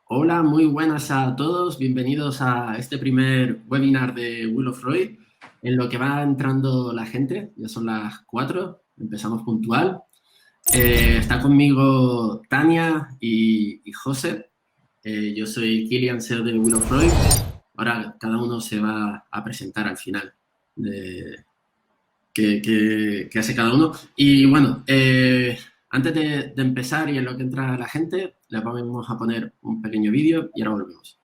Hola, muy buenas a todos. Bienvenidos a este primer webinar de Will of Freud. En lo que va entrando la gente, ya son las 4, empezamos puntual. Está conmigo Tania y José. Yo soy Kilian, CEO de Will of Freud. Ahora cada uno se va a presentar al final de que hace cada uno. Y bueno, antes de empezar y en lo que entra la gente, les vamos a poner un pequeño vídeo y ahora volvemos.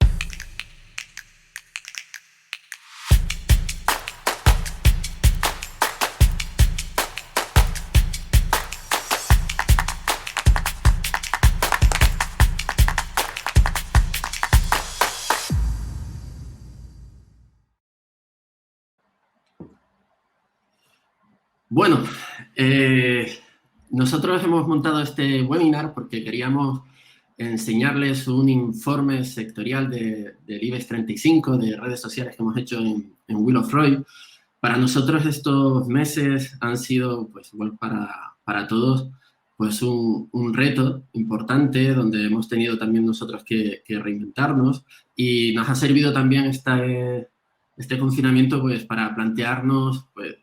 Bueno, nosotros hemos montado este webinar porque queríamos enseñarles un informe sectorial del IBEX 35, de redes sociales que hemos hecho en Will of Freud. Para nosotros estos meses han sido, pues igual para todos, pues un reto importante donde hemos tenido también nosotros que reinventarnos y nos ha servido también este confinamiento pues para plantearnos pues,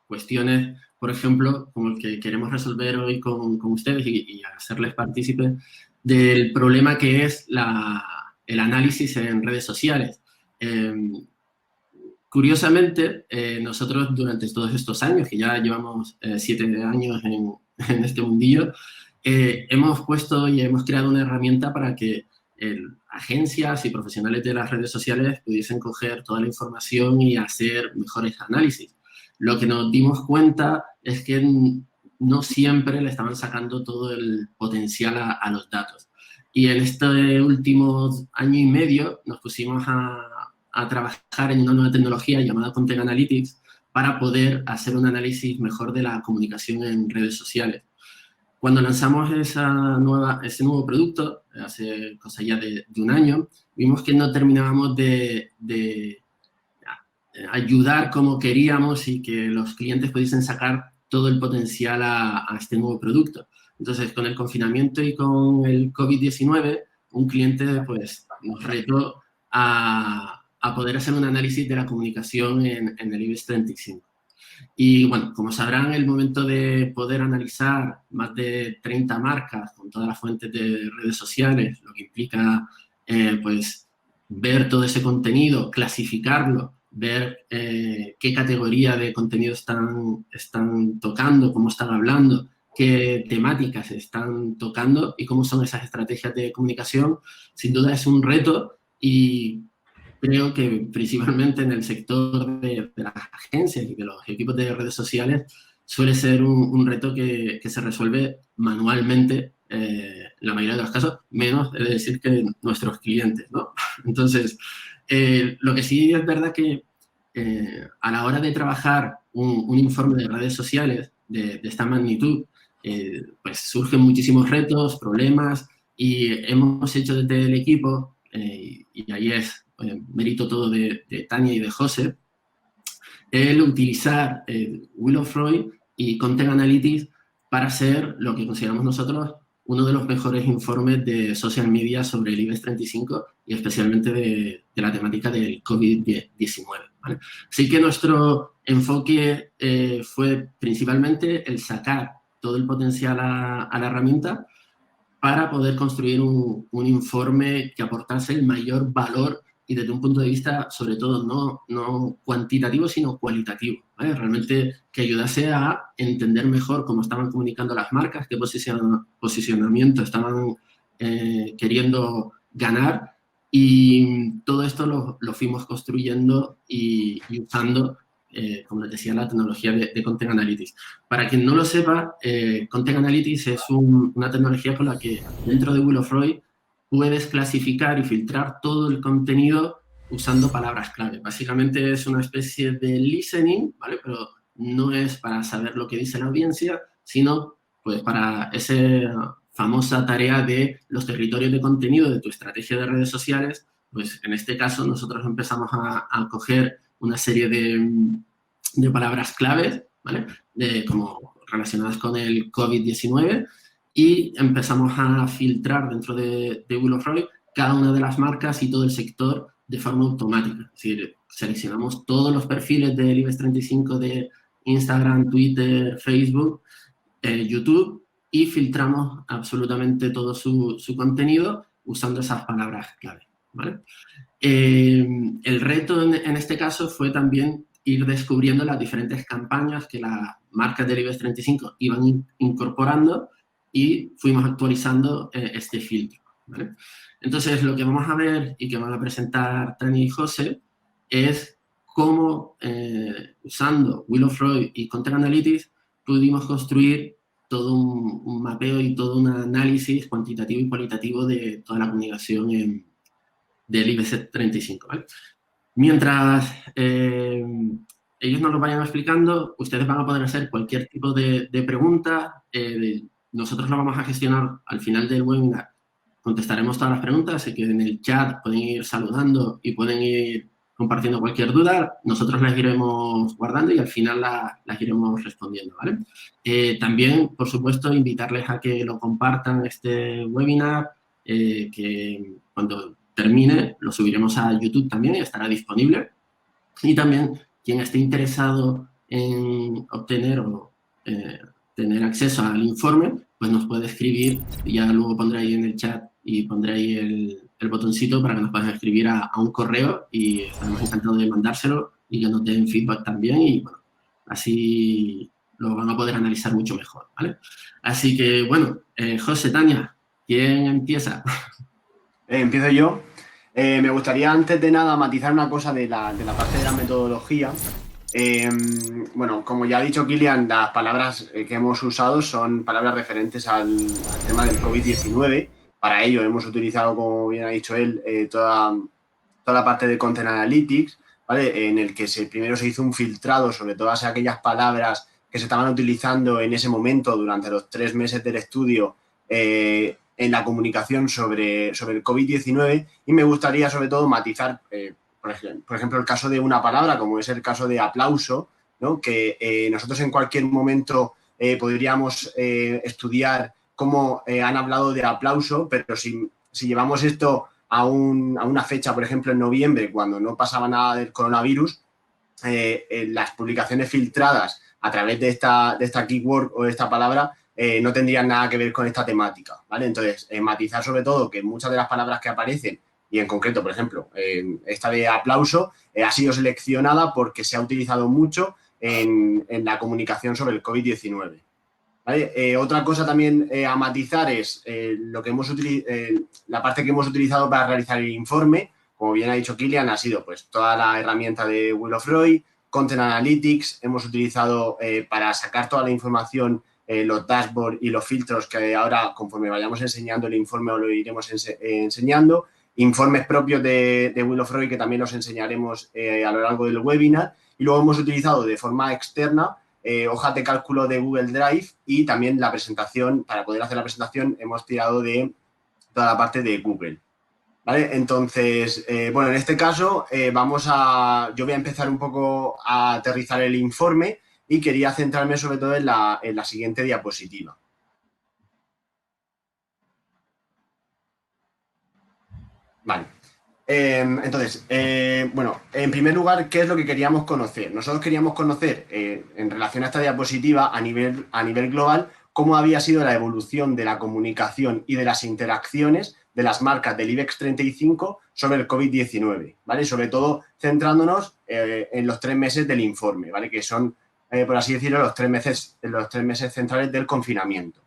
cuestiones, por ejemplo, como el que queremos resolver hoy con ustedes y hacerles partícipes del problema que es el análisis en redes sociales. Curiosamente, nosotros durante todos estos años, que ya llevamos 7 años en este mundillo, hemos puesto y hemos creado una herramienta para que agencias y profesionales de las redes sociales pudiesen coger toda la información y hacer mejores análisis. Lo que nos dimos cuenta es que no siempre le estaban sacando todo el potencial a los datos. Y en este último año y medio nos pusimos a trabajar en una nueva tecnología llamada Content Analytics para poder hacer un análisis mejor de la comunicación en redes sociales. Cuando lanzamos ese nuevo producto, hace cosa ya de un año, vimos que no terminábamos de ayudar como queríamos y que los clientes pudiesen sacar todo el potencial a este nuevo producto. Entonces, con el confinamiento y con el COVID-19, un cliente pues, nos retó a poder hacer un análisis de la comunicación en el IBEX 35. Y bueno, como sabrán, el momento de poder analizar más de 30 marcas con todas las fuentes de redes sociales, lo que implica pues ver todo ese contenido, clasificarlo, ver qué categoría de contenido están tocando, cómo están hablando, qué temáticas están tocando y cómo son esas estrategias de comunicación, sin duda es un reto y creo que principalmente en el sector de las agencias y de los equipos de redes sociales suele ser un reto que se resuelve manualmente la mayoría de los casos, menos es decir que nuestros clientes, ¿no? Entonces, lo que sí es verdad que a la hora de trabajar un informe de redes sociales de esta magnitud, pues surgen muchísimos retos, problemas y hemos hecho desde el equipo, y ahí es mérito todo de Tania y de José, el utilizar Will of Freud y Content Analytics para ser lo que consideramos nosotros uno de los mejores informes de social media sobre el IBEX 35 y especialmente de la temática del COVID-19. ¿vale? Así que nuestro enfoque fue principalmente el sacar todo el potencial a la herramienta para poder construir un informe que aportase el mayor valor y desde un punto de vista, sobre todo, no cuantitativo, sino cualitativo. ¿vale? Realmente que ayudase a entender mejor cómo estaban comunicando las marcas, qué posicionamiento estaban queriendo ganar y todo esto lo fuimos construyendo y usando, como les decía, la tecnología de Content Analytics. Para quien no lo sepa, Content Analytics es una tecnología con la que dentro de Will of Freud puedes clasificar y filtrar todo el contenido usando palabras clave. Básicamente es una especie de listening, ¿vale? Pero no es para saber lo que dice la audiencia, sino pues para esa famosa tarea de los territorios de contenido de tu estrategia de redes sociales. Pues en este caso nosotros empezamos a coger una serie de palabras claves, ¿vale? Como relacionadas con el COVID-19 y empezamos a filtrar dentro de Will of Freud cada una de las marcas y todo el sector de forma automática. Es decir, seleccionamos todos los perfiles del IBEX 35 de Instagram, Twitter, Facebook, YouTube, y filtramos absolutamente todo su contenido usando esas palabras clave, ¿vale? El reto en este caso fue también ir descubriendo las diferentes campañas que las marcas del IBEX 35 iban incorporando, y fuimos actualizando este filtro, ¿vale? Entonces, lo que vamos a ver y que van a presentar Tania y José es cómo, usando Willow Freud y Content Analytics, pudimos construir todo un mapeo y todo un análisis cuantitativo y cualitativo de toda la comunicación del IBEX 35, ¿vale? Mientras ellos nos lo vayan explicando, ustedes van a poder hacer cualquier tipo de pregunta. Nosotros lo vamos a gestionar al final del webinar. Contestaremos todas las preguntas, así que en el chat pueden ir saludando y pueden ir compartiendo cualquier duda. Nosotros las iremos guardando y al final las iremos respondiendo, ¿vale? También, por supuesto, invitarles a que lo compartan este webinar, que cuando termine lo subiremos a YouTube también y estará disponible. Y también quien esté interesado en obtener o tener acceso al informe, pues nos puede escribir, y ya luego pondré ahí en el chat y pondré ahí el botoncito para que nos puedan escribir a un correo, y estaremos encantados de mandárselo y que nos den feedback también, y bueno, así lo van a poder analizar mucho mejor, ¿vale? Así que, bueno, José, Tania, ¿quién empieza? Empiezo yo. Me gustaría, antes de nada, matizar una cosa de la parte de la metodología. Bueno, como ya ha dicho Kilian, las palabras que hemos usado son palabras referentes al tema del COVID-19. Para ello hemos utilizado, como bien ha dicho él, toda la parte de Content Analytics, ¿vale? En el que primero se hizo un filtrado sobre todas aquellas palabras que se estaban utilizando en ese momento durante los 3 meses del estudio en la comunicación sobre el COVID-19, y me gustaría sobre todo matizar, por ejemplo, el caso de una palabra, como es el caso de aplauso, ¿no? Que nosotros en cualquier momento podríamos estudiar cómo han hablado de aplauso, pero si llevamos esto a una fecha, por ejemplo, en noviembre, cuando no pasaba nada del coronavirus, las publicaciones filtradas a través de esta keyword o de esta palabra no tendrían nada que ver con esta temática, ¿vale? Entonces, matizar sobre todo que muchas de las palabras que aparecen, y en concreto, por ejemplo, esta de aplauso, ha sido seleccionada porque se ha utilizado mucho en la comunicación sobre el COVID-19. ¿Vale? Otra cosa también a matizar es lo que la parte que hemos utilizado para realizar el informe. Como bien ha dicho Kilian, ha sido pues toda la herramienta de Willow Freud, Content Analytics. Hemos utilizado para sacar toda la información los dashboards y los filtros que ahora, conforme vayamos enseñando el informe, os lo iremos enseñando. Informes propios de Willow Freud, que también los enseñaremos a lo largo del webinar. Y luego hemos utilizado de forma externa hojas de cálculo de Google Drive, y también la presentación. Para poder hacer la presentación hemos tirado de toda la parte de Google, ¿vale? Entonces, bueno, en este caso yo voy a empezar un poco a aterrizar el informe, y quería centrarme sobre todo en la siguiente diapositiva. Vale. Entonces, bueno, en primer lugar, ¿qué es lo que queríamos conocer? Nosotros queríamos conocer, en relación a esta diapositiva, a nivel global, cómo había sido la evolución de la comunicación y de las interacciones de las marcas del IBEX 35 sobre el COVID-19, ¿vale? Sobre todo centrándonos en los 3 meses del informe, ¿vale? Que son, por así decirlo, los 3 meses centrales del confinamiento.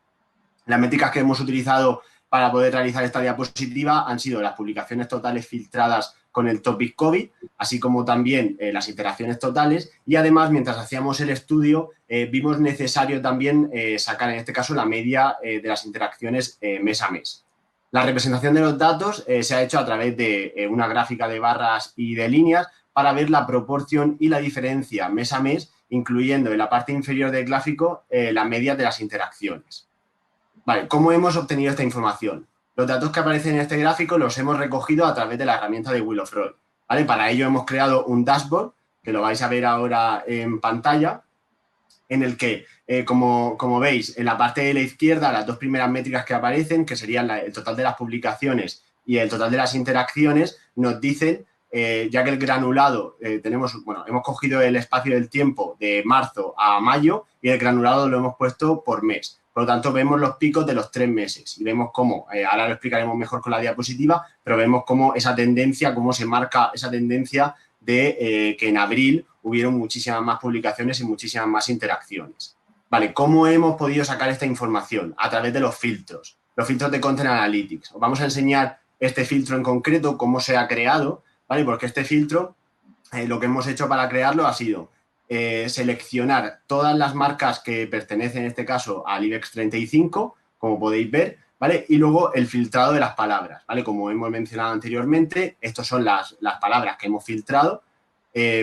Las métricas que hemos utilizado para poder realizar esta diapositiva han sido las publicaciones totales filtradas con el topic COVID, así como también las interacciones totales, y además, mientras hacíamos el estudio, vimos necesario también sacar, en este caso, la media de las interacciones mes a mes. La representación de los datos se ha hecho a través de una gráfica de barras y de líneas para ver la proporción y la diferencia mes a mes, incluyendo en la parte inferior del gráfico la media de las interacciones. Vale, ¿cómo hemos obtenido esta información? Los datos que aparecen en este gráfico los hemos recogido a través de la herramienta de Willow Freud, ¿vale? Para ello hemos creado un dashboard, que lo vais a ver ahora en pantalla, en el que, como veis, en la parte de la izquierda, las 2 primeras métricas que aparecen, que serían el total de las publicaciones y el total de las interacciones nos dicen, ya que el granulado hemos cogido el espacio del tiempo de marzo a mayo y el granulado lo hemos puesto por mes. Por lo tanto, vemos los picos de los 3 meses y vemos cómo, ahora lo explicaremos mejor con la diapositiva, pero vemos cómo esa tendencia, cómo se marca esa tendencia de que en abril hubieron muchísimas más publicaciones y muchísimas más interacciones. Vale, ¿cómo hemos podido sacar esta información? A través de los filtros de Content Analytics. Os vamos a enseñar este filtro en concreto, cómo se ha creado, ¿vale? Porque este filtro, lo que hemos hecho para crearlo ha sido seleccionar todas las marcas que pertenecen, en este caso, al IBEX 35, como podéis ver, ¿vale? Y luego el filtrado de las palabras, ¿vale? Como hemos mencionado anteriormente, estas son las palabras que hemos filtrado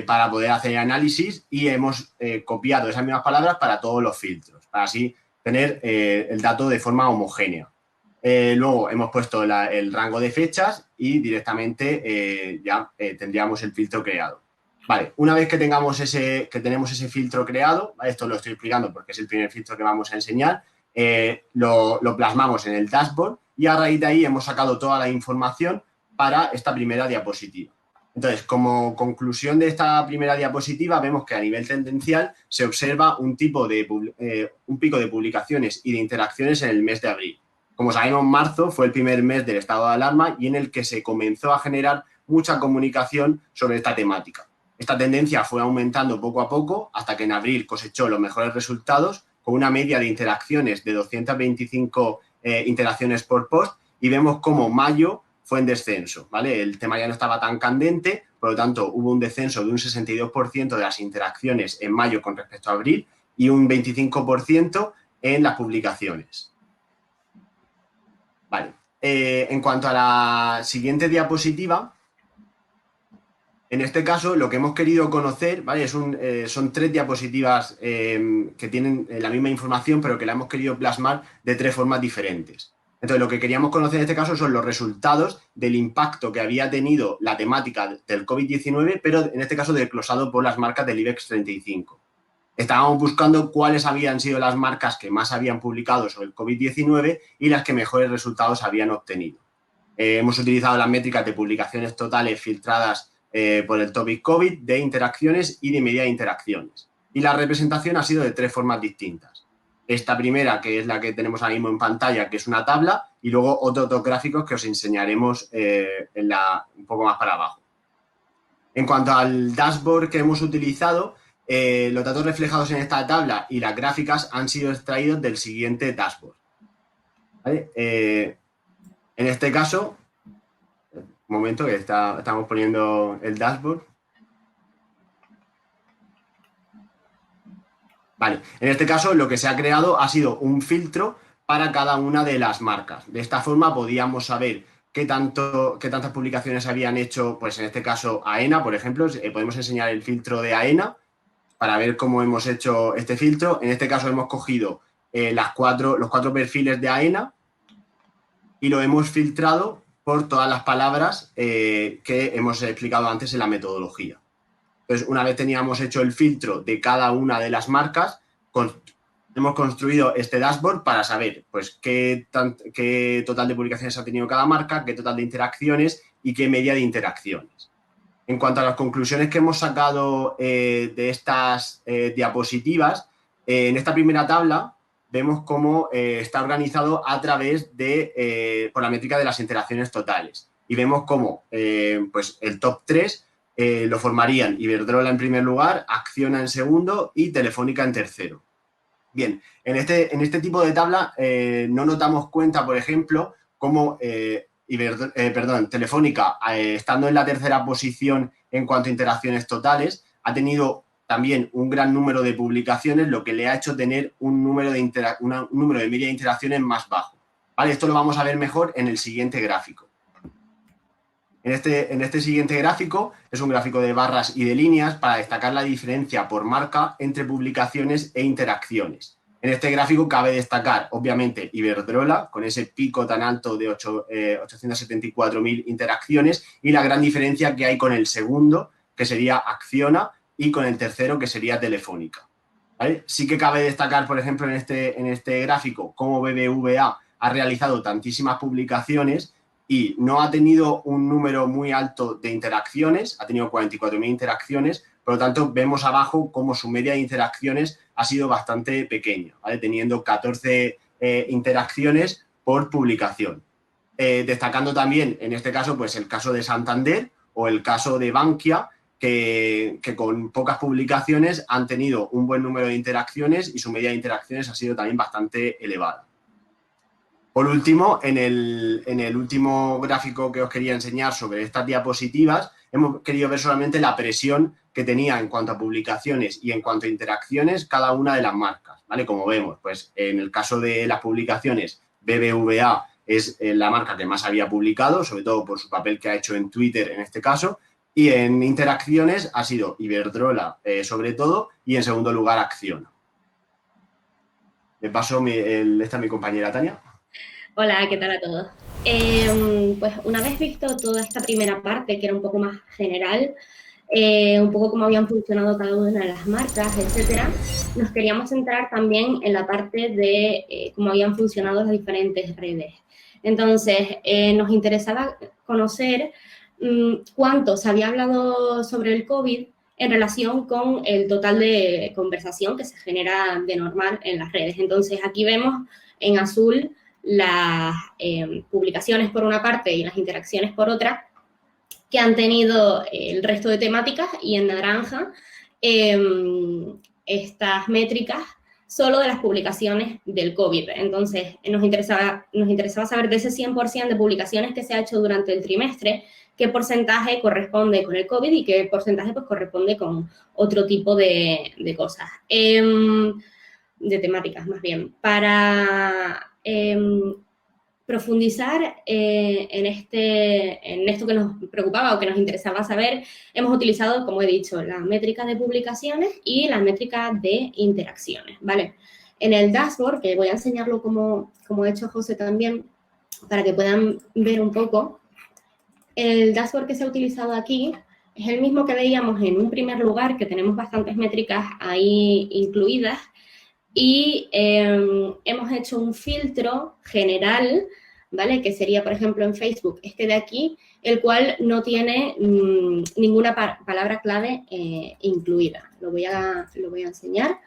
para poder hacer análisis y hemos copiado esas mismas palabras para todos los filtros, para así tener el dato de forma homogénea. Luego hemos puesto el rango de fechas y directamente tendríamos el filtro creado. Vale, una vez que tenemos ese filtro creado, ¿vale? Esto lo estoy explicando porque es el primer filtro que vamos a enseñar, lo plasmamos en el dashboard y a raíz de ahí hemos sacado toda la información para esta primera diapositiva. Entonces, como conclusión de esta primera diapositiva, vemos que a nivel tendencial se observa un pico de publicaciones y de interacciones en el mes de abril. Como sabemos, marzo fue el primer mes del estado de alarma y en el que se comenzó a generar mucha comunicación sobre esta temática. Esta tendencia fue aumentando poco a poco hasta que en abril cosechó los mejores resultados con una media de interacciones de 225 interacciones por post y vemos cómo mayo fue en descenso, ¿vale? El tema ya no estaba tan candente, por lo tanto hubo un descenso de un 62% de las interacciones en mayo con respecto a abril y un 25% en las publicaciones. Vale. En cuanto a la siguiente diapositiva, en este caso, lo que hemos querido conocer, ¿vale? Son 3 diapositivas que tienen la misma información, pero que la hemos querido plasmar de 3 formas diferentes. Entonces, lo que queríamos conocer en este caso son los resultados del impacto que había tenido la temática del COVID-19, pero en este caso desglosado por las marcas del IBEX 35. Estábamos buscando cuáles habían sido las marcas que más habían publicado sobre el COVID-19 y las que mejores resultados habían obtenido. Hemos utilizado las métricas de publicaciones totales filtradas por el topic COVID, de interacciones y de media de interacciones. Y la representación ha sido de 3 formas distintas. Esta primera, que es la que tenemos ahora mismo en pantalla, que es una tabla, y luego otros 2 gráficos que os enseñaremos un poco más para abajo. En cuanto al dashboard que hemos utilizado, los datos reflejados en esta tabla y las gráficas han sido extraídos del siguiente dashboard. ¿Vale? En este caso, un momento que estamos poniendo el dashboard. Vale, en este caso lo que se ha creado ha sido un filtro para cada una de las marcas. De esta forma podíamos saber qué tantas publicaciones habían hecho, pues en este caso AENA, por ejemplo, podemos enseñar el filtro de AENA para ver cómo hemos hecho este filtro. En este caso hemos cogido los 4 perfiles de AENA y lo hemos filtrado por todas las palabras que hemos explicado antes en la metodología. Entonces, una vez teníamos hecho el filtro de cada una de las marcas, hemos construido este dashboard para saber pues, qué total de publicaciones ha tenido cada marca, qué total de interacciones y qué media de interacciones. En cuanto a las conclusiones que hemos sacado de estas diapositivas, en esta primera tabla vemos cómo está organizado a través por la métrica de las interacciones totales. Y vemos cómo pues el top 3 lo formarían Iberdrola en primer lugar, Acciona en segundo y Telefónica en tercero. Bien, en este tipo de tabla no nos damos cuenta, por ejemplo, cómo Telefónica, estando en la tercera posición en cuanto a interacciones totales, ha tenido también un gran número de publicaciones, lo que le ha hecho tener un número de media de interacciones más bajo. ¿Vale? Esto lo vamos a ver mejor en el siguiente gráfico. En este siguiente gráfico es un gráfico de barras y de líneas para destacar la diferencia por marca entre publicaciones e interacciones. En este gráfico cabe destacar, obviamente, Iberdrola, con ese pico tan alto de 874.000 interacciones y la gran diferencia que hay con el segundo, que sería Acciona, y con el tercero, que sería Telefónica. ¿Vale? Sí que cabe destacar, por ejemplo, en este gráfico, cómo BBVA ha realizado tantísimas publicaciones y no ha tenido un número muy alto de interacciones, ha tenido 44.000 interacciones, por lo tanto vemos abajo cómo su media de interacciones ha sido bastante pequeña, ¿vale? Teniendo 14 interacciones por publicación. Destacando también, en este caso, pues el caso de Santander o el caso de Bankia, que con pocas publicaciones han tenido un buen número de interacciones y su media de interacciones ha sido también bastante elevada. Por último, en el último gráfico que os quería enseñar sobre estas diapositivas, hemos querido ver solamente la presión que tenía en cuanto a publicaciones y en cuanto a interacciones cada una de las marcas, ¿vale? Como vemos, pues en el caso de las publicaciones, BBVA es la marca que más había publicado, sobre todo por su papel que ha hecho en Twitter en este caso, y en interacciones ha sido Iberdrola sobre todo, y en segundo lugar Acciona. Le paso esta a mi compañera Tania. Hola, ¿qué tal a todos? Pues una vez visto toda esta primera parte, que era un poco más general, un poco cómo habían funcionado cada una de las marcas, etcétera, nos queríamos centrar también en la parte de cómo habían funcionado las diferentes redes. Entonces, nos interesaba conocer cuánto se había hablado sobre el COVID en relación con el total de conversación que se genera de normal en las redes. Entonces, aquí vemos en azul las publicaciones por una parte y las interacciones por otra, que han tenido el resto de temáticas, y en naranja estas métricas solo de las publicaciones del COVID. Entonces, nos interesaba saber de ese 100% de publicaciones que se ha hecho durante el trimestre, qué porcentaje corresponde con el COVID y qué porcentaje pues, corresponde con otro tipo de cosas. De temáticas, más bien. Para profundizar en esto que nos preocupaba o que nos interesaba saber, hemos utilizado, como he dicho, la métrica de publicaciones y la métrica de interacciones, ¿vale? En el dashboard, que voy a enseñarlo como ha hecho José también, para que puedan ver un poco, el dashboard que se ha utilizado aquí es el mismo que veíamos en un primer lugar, que tenemos bastantes métricas ahí incluidas, y hemos hecho un filtro general, ¿vale? Que sería, por ejemplo, en Facebook, este de aquí, el cual no tiene ninguna palabra clave incluida. Lo voy a enseñar.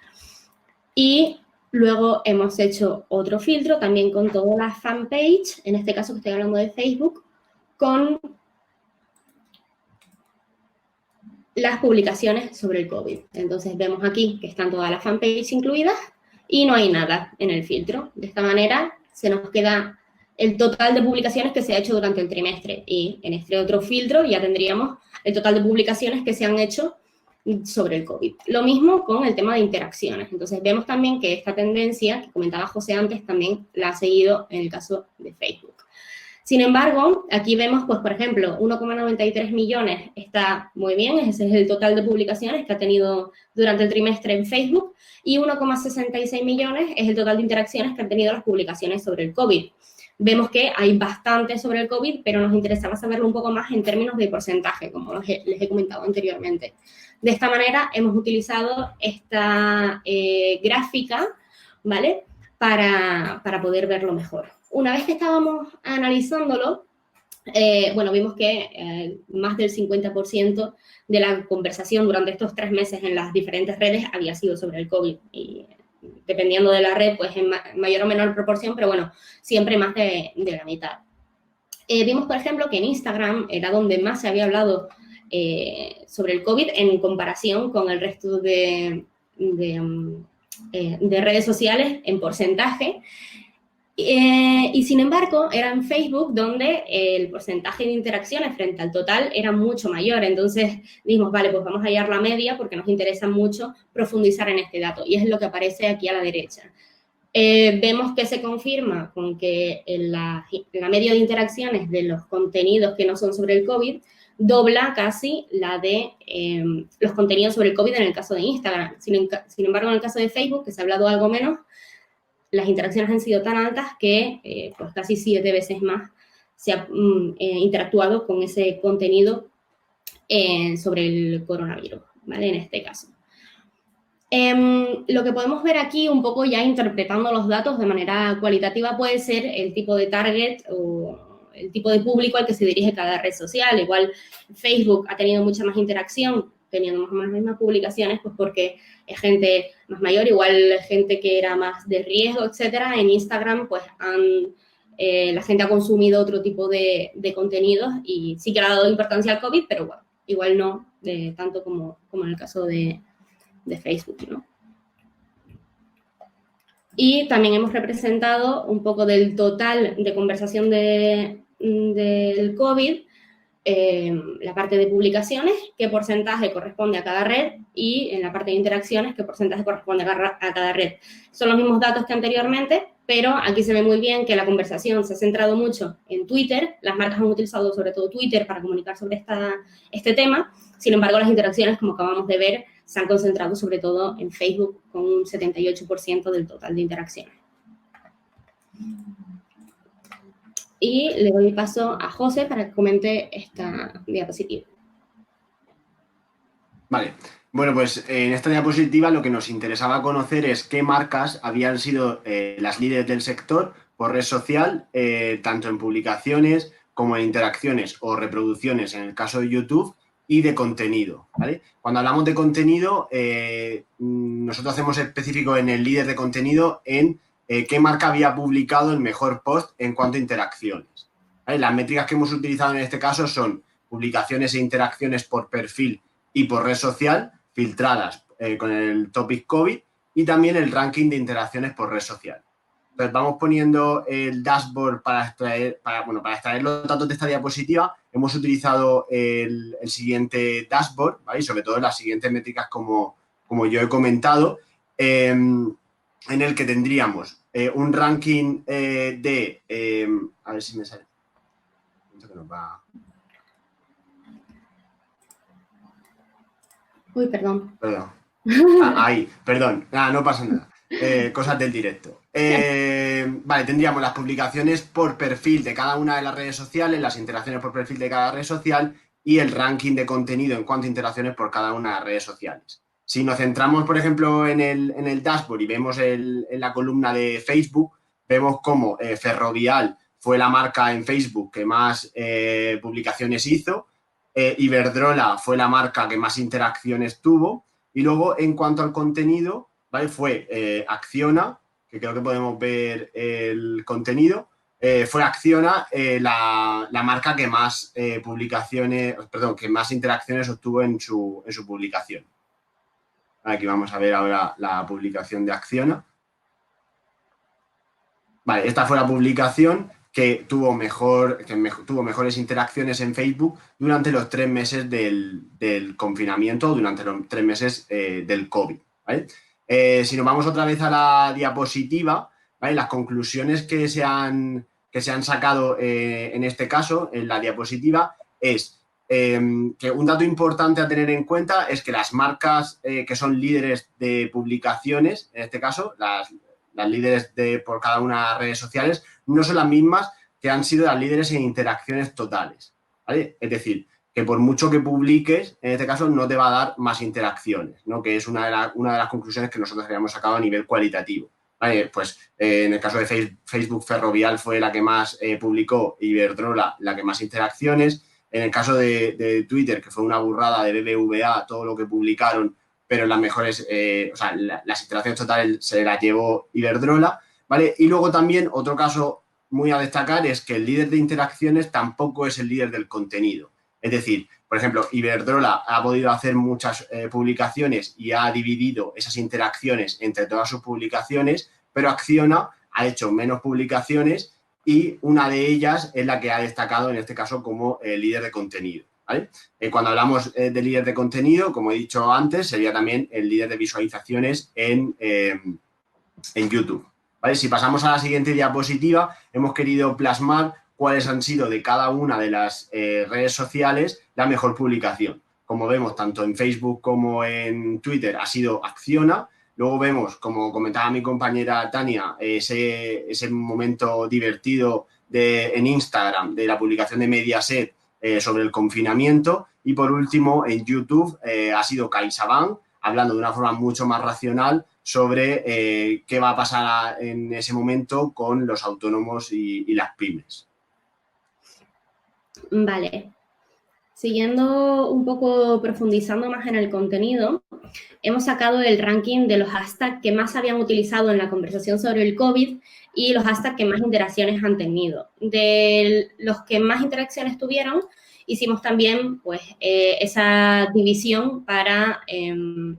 Y luego hemos hecho otro filtro también con toda la fanpage, en este caso que estoy hablando de Facebook, con las publicaciones sobre el COVID. Entonces, vemos aquí que están todas las fanpages incluidas y no hay nada en el filtro. De esta manera, se nos queda el total de publicaciones que se ha hecho durante el trimestre, y en este otro filtro ya tendríamos el total de publicaciones que se han hecho sobre el COVID. Lo mismo con el tema de interacciones. Entonces, vemos también que esta tendencia que comentaba José antes también la ha seguido en el caso de Facebook. Sin embargo, aquí vemos, pues, por ejemplo, 1,93 millones está muy bien, ese es el total de publicaciones que ha tenido durante el trimestre en Facebook, y 1,66 millones es el total de interacciones que han tenido las publicaciones sobre el COVID. Vemos que hay bastante sobre el COVID, pero nos interesaba saberlo un poco más en términos de porcentaje, como les he comentado anteriormente. De esta manera, hemos utilizado esta gráfica, ¿vale?, para poder verlo mejor. Una vez que estábamos analizándolo, bueno, vimos que más del 50% de la conversación durante estos 3 meses en las diferentes redes había sido sobre el COVID. Y dependiendo de la red, pues en mayor o menor proporción, pero bueno, siempre más de la mitad. Vimos, por ejemplo, que en Instagram era donde más se había hablado sobre el COVID en comparación con el resto de redes sociales en porcentaje. Y sin embargo, era en Facebook donde el porcentaje de interacciones frente al total era mucho mayor. Entonces dijimos, vale, pues vamos a hallar la media porque nos interesa mucho profundizar en este dato. Y es lo que aparece aquí a la derecha. Vemos que se confirma con que la media de interacciones de los contenidos que no son sobre el COVID dobla casi la de los contenidos sobre el COVID en el caso de Instagram. Sin embargo, en el caso de Facebook, que se ha hablado algo menos, las interacciones han sido tan altas que pues casi 7 veces más se ha interactuado con ese contenido sobre el coronavirus, ¿vale? En este caso. Lo que podemos ver aquí, un poco ya interpretando los datos de manera cualitativa, puede ser el tipo de target o el tipo de público al que se dirige cada red social. Igual Facebook ha tenido mucha más interacción, teniendo más o menos las mismas publicaciones, pues porque es gente más mayor, igual gente que era más de riesgo, etcétera. En Instagram, pues la gente ha consumido otro tipo de contenidos y sí que le ha dado importancia al COVID, pero bueno, igual no tanto como en el caso de Facebook, ¿no? Y también hemos representado un poco del total de conversación del COVID, la parte de publicaciones, qué porcentaje corresponde a cada red, y en la parte de interacciones, qué porcentaje corresponde a cada red. Son los mismos datos que anteriormente, pero aquí se ve muy bien que la conversación se ha centrado mucho en Twitter. Las marcas han utilizado sobre todo Twitter para comunicar sobre este tema. Sin embargo, las interacciones, como acabamos de ver, se han concentrado sobre todo en Facebook, con un 78% del total de interacciones. Y le doy paso a José para que comente esta diapositiva. Vale. Bueno, pues en esta diapositiva lo que nos interesaba conocer es qué marcas habían sido las líderes del sector por red social, tanto en publicaciones como en interacciones o reproducciones en el caso de YouTube, y de contenido, ¿vale? Cuando hablamos de contenido, nosotros hacemos específico en el líder de contenido en qué marca había publicado el mejor post en cuanto a interacciones, ¿vale? Las métricas que hemos utilizado en este caso son publicaciones e interacciones por perfil y por red social, filtradas con el topic COVID, y también el ranking de interacciones por red social. Entonces vamos poniendo el dashboard para extraer los datos de esta diapositiva. Hemos utilizado el siguiente dashboard, ¿vale? Y sobre todo las siguientes métricas como yo he comentado, en el que tendríamos un ranking a ver si me sale. Que nos va... Uy, perdón. Perdón. Ahí, perdón. No pasa nada. Cosas del directo. Vale, tendríamos las publicaciones por perfil de cada una de las redes sociales, las interacciones por perfil de cada red social y el ranking de contenido en cuanto a interacciones por cada una de las redes sociales. Si nos centramos, por ejemplo, en el dashboard y vemos en la columna de Facebook, vemos cómo Ferrovial fue la marca en Facebook que más publicaciones hizo, Iberdrola fue la marca que más interacciones tuvo, y luego en cuanto al contenido, ¿vale? Fue Acciona, que creo que podemos ver el contenido, fue Acciona la marca que más que más interacciones obtuvo en su publicación. Aquí vamos a ver ahora la publicación de Acciona. Vale, esta fue la publicación que tuvo mejores interacciones en Facebook durante los 3 meses del confinamiento, durante los 3 meses del COVID, ¿vale? Si nos vamos otra vez a la diapositiva, ¿vale? Las conclusiones que se han sacado en este caso, en la diapositiva, es que un dato importante a tener en cuenta es que las marcas que son líderes de publicaciones, en este caso, las líderes por cada una de las redes sociales, no son las mismas que han sido las líderes en interacciones totales, ¿vale? Es decir, que por mucho que publiques, en este caso no te va a dar más interacciones, ¿no? Que es una de las conclusiones que nosotros habíamos sacado a nivel cualitativo, ¿vale? Pues en el caso de Facebook, Ferrovial fue la que más publicó, Iberdrola la que más interacciones. En el caso de Twitter, que fue una burrada de BBVA, todo lo que publicaron, pero las mejores, las interacciones totales se las llevó Iberdrola, ¿vale? Y luego también otro caso muy a destacar es que el líder de interacciones tampoco es el líder del contenido. Es decir, por ejemplo, Iberdrola ha podido hacer muchas publicaciones y ha dividido esas interacciones entre todas sus publicaciones, pero Acciona ha hecho menos publicaciones y una de ellas es la que ha destacado en este caso como líder de contenido, ¿vale? Cuando hablamos de líder de contenido, como he dicho antes, sería también el líder de visualizaciones en YouTube, ¿vale? Si pasamos a la siguiente diapositiva, hemos querido plasmar cuáles han sido de cada una de las redes sociales la mejor publicación. Como vemos, tanto en Facebook como en Twitter ha sido Acciona. Luego vemos, como comentaba mi compañera Tania, ese momento divertido en Instagram de la publicación de Mediaset sobre el confinamiento. Y por último, en YouTube ha sido CaixaBank, hablando de una forma mucho más racional sobre qué va a pasar en ese momento con los autónomos y las pymes. Vale. Siguiendo un poco, profundizando más en el contenido, hemos sacado el ranking de los hashtags que más habían utilizado en la conversación sobre el COVID y los hashtags que más interacciones han tenido. De los que más interacciones tuvieron, hicimos también pues, esa división para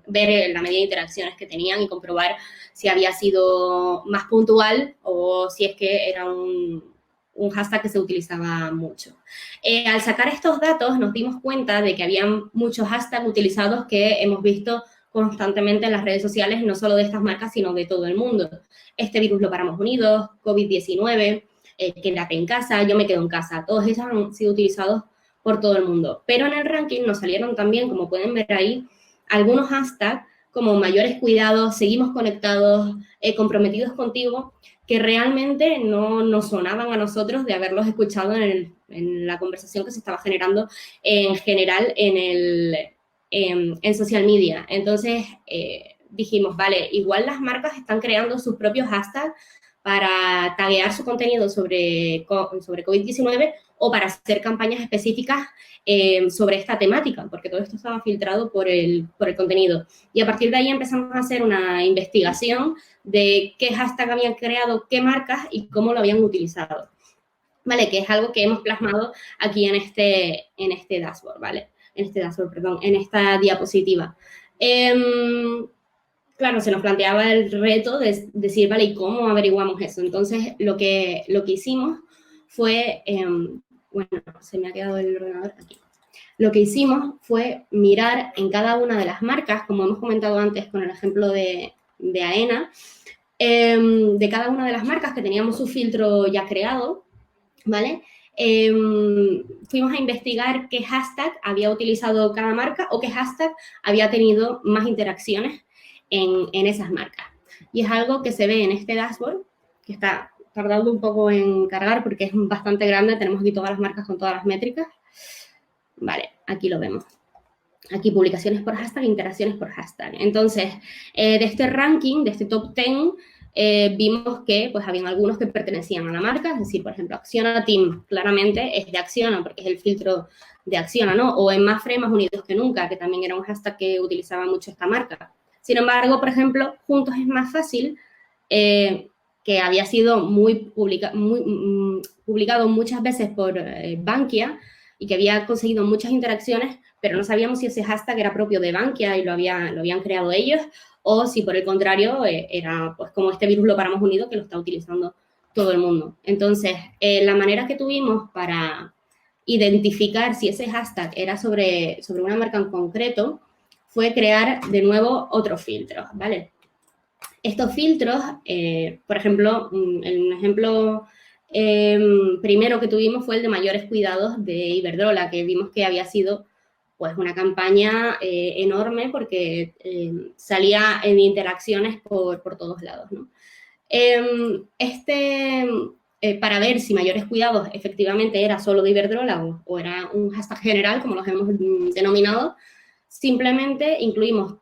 ver la medida de interacciones que tenían y comprobar si había sido más puntual o si es que era un hashtag que se utilizaba mucho. Al sacar estos datos nos dimos cuenta de que había muchos hashtags utilizados que hemos visto constantemente en las redes sociales, no solo de estas marcas, sino de todo el mundo. Este virus lo paramos unidos, COVID-19, quédate en casa, yo me quedo en casa. Todos esos han sido utilizados por todo el mundo. Pero en el ranking nos salieron también, como pueden ver ahí, algunos hashtags como mayores cuidados, seguimos conectados, comprometidos contigo, que realmente no nos sonaban a nosotros de haberlos escuchado en la conversación que se estaba generando en general en social media. Entonces dijimos, vale, igual las marcas están creando sus propios hashtags para taguear su contenido sobre COVID-19 o para hacer campañas específicas sobre esta temática, porque todo esto estaba filtrado por el contenido. Y a partir de ahí empezamos a hacer una investigación de qué hashtag habían creado, qué marcas y cómo lo habían utilizado, ¿vale? Que es algo que hemos plasmado aquí en este dashboard, ¿vale? En esta diapositiva. Claro, se nos planteaba el reto de decir, vale, ¿y cómo averiguamos eso? Entonces, lo que hicimos fue, bueno, se me ha quedado el ordenador aquí. Lo que hicimos fue mirar en cada una de las marcas, como hemos comentado antes con el ejemplo de AENA, de cada una de las marcas que teníamos su filtro ya creado, ¿vale? Fuimos a investigar qué hashtag había utilizado cada marca o qué hashtag había tenido más interacciones en esas marcas. Y es algo que se ve en este dashboard, que está tardando un poco en cargar porque es bastante grande. Tenemos aquí todas las marcas con todas las métricas. Vale, aquí lo vemos. Aquí publicaciones por hashtag, interacciones por hashtag. Entonces, de este ranking, de este top 10, vimos que pues habían algunos que pertenecían a la marca, es decir, por ejemplo, Acciona Team, claramente es de Acciona porque es el filtro de Acciona, ¿no? O en Mapfre, Más Unidos que Nunca, que también era un hashtag que utilizaba mucho esta marca. Sin embargo, por ejemplo, Juntos es Más Fácil, que había sido publicado muchas veces por Bankia y que había conseguido muchas interacciones, pero no sabíamos si ese hashtag era propio de Bankia y lo habían creado ellos, o si por el contrario era pues como este virus lo paramos unido, que lo está utilizando todo el mundo. Entonces, la manera que tuvimos para identificar si ese hashtag era sobre una marca en concreto fue crear de nuevo otros filtros, ¿vale? Estos filtros, por ejemplo, un ejemplo primero que tuvimos fue el de mayores cuidados de Iberdrola, que vimos que había sido pues una campaña enorme porque salía en interacciones por todos lados, ¿no? Para ver si mayores cuidados efectivamente era solo de Iberdrola o era un hashtag general, como los hemos denominado, simplemente incluimos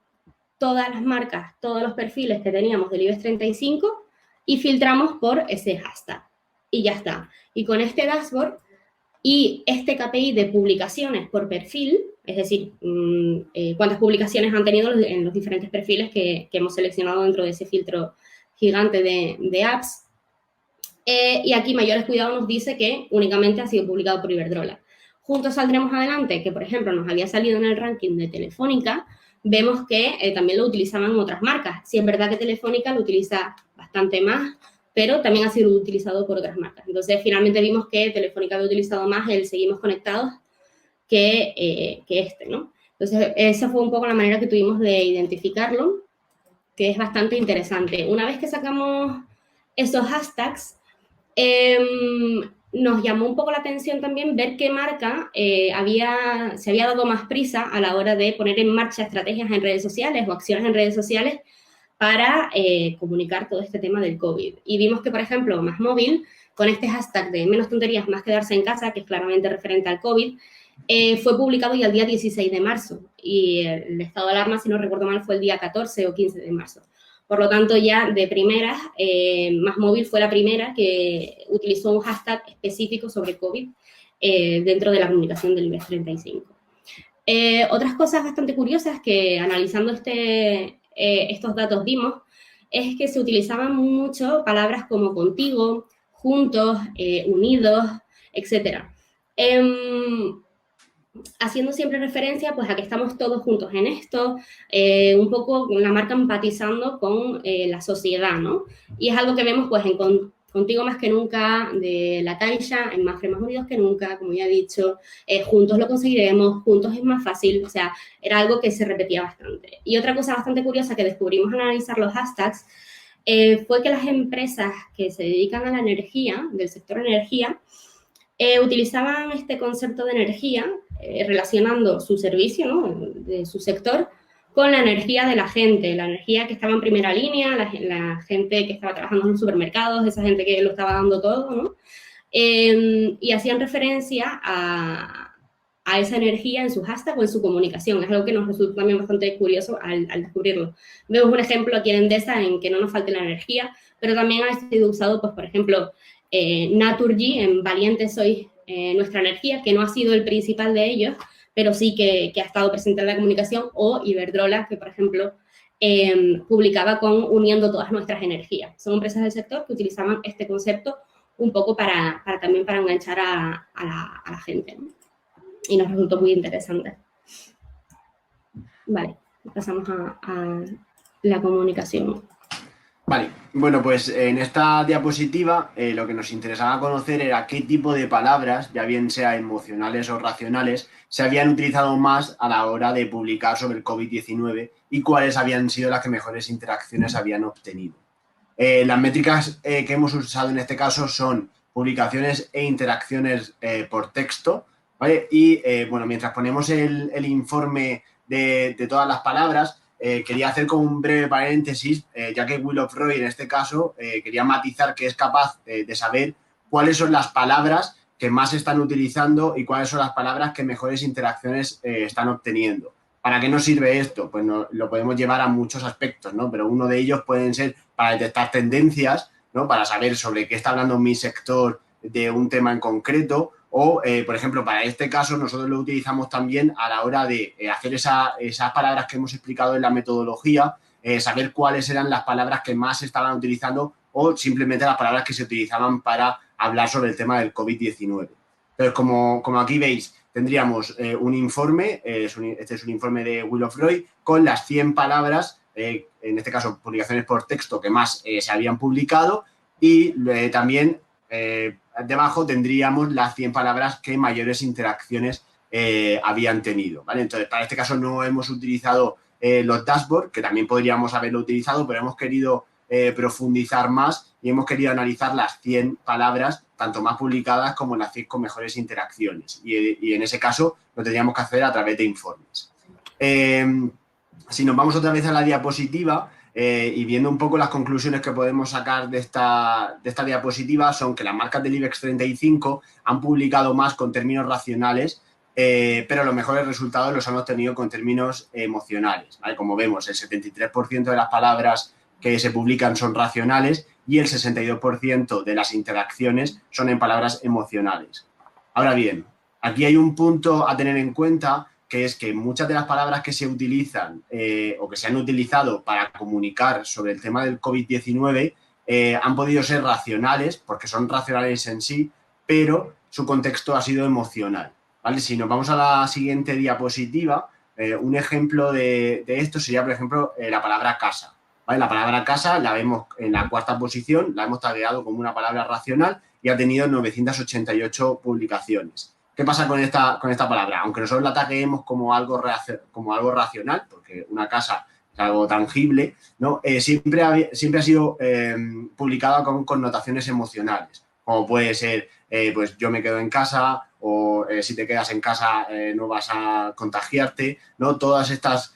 todas las marcas, todos los perfiles que teníamos del IBEX 35 y filtramos por ese hashtag. Y ya está. Y con este dashboard y este KPI de publicaciones por perfil, es decir, cuántas publicaciones han tenido en los diferentes perfiles que hemos seleccionado dentro de ese filtro gigante de apps. Y aquí mayores cuidados nos dice que únicamente ha sido publicado por Iberdrola. Juntos saldremos adelante, que por ejemplo nos había salido en el ranking de Telefónica, vemos que también lo utilizaban otras marcas. Sí, es verdad que Telefónica lo utiliza bastante más, pero también ha sido utilizado por otras marcas. Entonces, finalmente vimos que Telefónica había utilizado más el Seguimos Conectados que este, ¿no? Entonces, esa fue un poco la manera que tuvimos de identificarlo, que es bastante interesante. Una vez que sacamos esos hashtags, nos llamó un poco la atención también ver qué marca se había dado más prisa a la hora de poner en marcha estrategias en redes sociales o acciones en redes sociales para comunicar todo este tema del COVID. Y vimos que, por ejemplo, MásMóvil, con este hashtag de menos tonterías, más quedarse en casa, que es claramente referente al COVID, fue publicado ya el día 16 de marzo. Y el estado de alarma, si no recuerdo mal, fue el día 14 o 15 de marzo. Por lo tanto, ya de primeras, MásMóvil fue la primera que utilizó un hashtag específico sobre COVID dentro de la comunicación del IBEX 35. Otras cosas bastante curiosas que analizando estos datos vimos es que se utilizaban mucho palabras como contigo, juntos, unidos, etc. Haciendo siempre referencia pues a que estamos todos juntos en esto, un poco la marca empatizando con la sociedad, ¿no? Y es algo que vemos pues en Contigo más que nunca, de La Caixa, en Más Unidos que nunca, como ya he dicho, juntos lo conseguiremos, juntos es más fácil, o sea, era algo que se repetía bastante. Y otra cosa bastante curiosa que descubrimos al analizar los hashtags fue que las empresas que se dedican a la energía, del sector energía, utilizaban este concepto de energía relacionando su servicio, ¿no?, de su sector con la energía de la energía que estaba en primera línea, la gente que estaba trabajando en los supermercados, esa gente que lo estaba dando todo, ¿no? Y hacían referencia a esa energía en su hashtag o en su comunicación. Es algo que nos resulta también bastante curioso al descubrirlo. Vemos un ejemplo aquí en Endesa en que no nos falte la energía, pero también ha sido usado, pues, por ejemplo, Naturgy en Valientes Sois Nuestra Energía, que no ha sido el principal de ellos, pero sí que ha estado presente en la comunicación, o Iberdrola, que, por ejemplo, publicaba con Uniendo Todas Nuestras Energías. Son empresas del sector que utilizaban este concepto un poco también para enganchar a la gente, ¿no? Y nos resultó muy interesante. Vale, pasamos a la comunicación. Vale, bueno, pues en esta diapositiva lo que nos interesaba conocer era qué tipo de palabras, ya bien sea emocionales o racionales, se habían utilizado más a la hora de publicar sobre el COVID-19 y cuáles habían sido las que mejores interacciones habían obtenido. Las métricas que hemos usado en este caso son publicaciones e interacciones por texto, ¿vale? Y bueno, mientras ponemos el informe de todas las palabras, quería hacer como un breve paréntesis, ya que Will of Roy en este caso quería matizar que es capaz de saber cuáles son las palabras que más se están utilizando y cuáles son las palabras que mejores interacciones están obteniendo. ¿Para qué nos sirve esto? Pues lo podemos llevar a muchos aspectos, ¿no? Pero uno de ellos pueden ser para detectar tendencias, ¿no? Para saber sobre qué está hablando mi sector de un tema en concreto. O, por ejemplo, para este caso nosotros lo utilizamos también a la hora de hacer esas palabras que hemos explicado en la metodología, saber cuáles eran las palabras que más se estaban utilizando o simplemente las palabras que se utilizaban para hablar sobre el tema del COVID-19. Entonces, como aquí veis, tendríamos un informe, este es un informe de Will of Roy, con las 100 palabras, en este caso publicaciones por texto que más se habían publicado y también debajo tendríamos las 100 palabras que mayores interacciones habían tenido, ¿vale? Entonces, para este caso no hemos utilizado los dashboards, que también podríamos haberlo utilizado, pero hemos querido profundizar más y hemos querido analizar las 100 palabras, tanto más publicadas como las 100 con mejores interacciones. Y en ese caso lo tendríamos que hacer a través de informes. Si nos vamos otra vez a la diapositiva, y viendo un poco las conclusiones que podemos sacar de esta diapositiva son que las marcas del IBEX 35 han publicado más con términos racionales, pero los mejores resultados los han obtenido con términos emocionales, ¿vale? Como vemos, el 73% de las palabras que se publican son racionales y el 62% de las interacciones son en palabras emocionales. Ahora bien, aquí hay un punto a tener en cuenta, que es que muchas de las palabras que se utilizan o que se han utilizado para comunicar sobre el tema del COVID-19 han podido ser racionales, porque son racionales en sí, pero su contexto ha sido emocional, ¿vale? Si nos vamos a la siguiente diapositiva, un ejemplo de esto sería, por ejemplo, la palabra casa, ¿vale? La palabra casa la vemos en la 4ª posición, la hemos tagueado como una palabra racional y ha tenido 988 publicaciones. ¿Qué pasa con esta palabra? Aunque nosotros la tagueemos como algo racional, porque una casa es algo tangible, ¿no? Siempre ha sido publicada con connotaciones emocionales, como puede ser, pues yo me quedo en casa, o si te quedas en casa no vas a contagiarte, ¿no? Todas estas,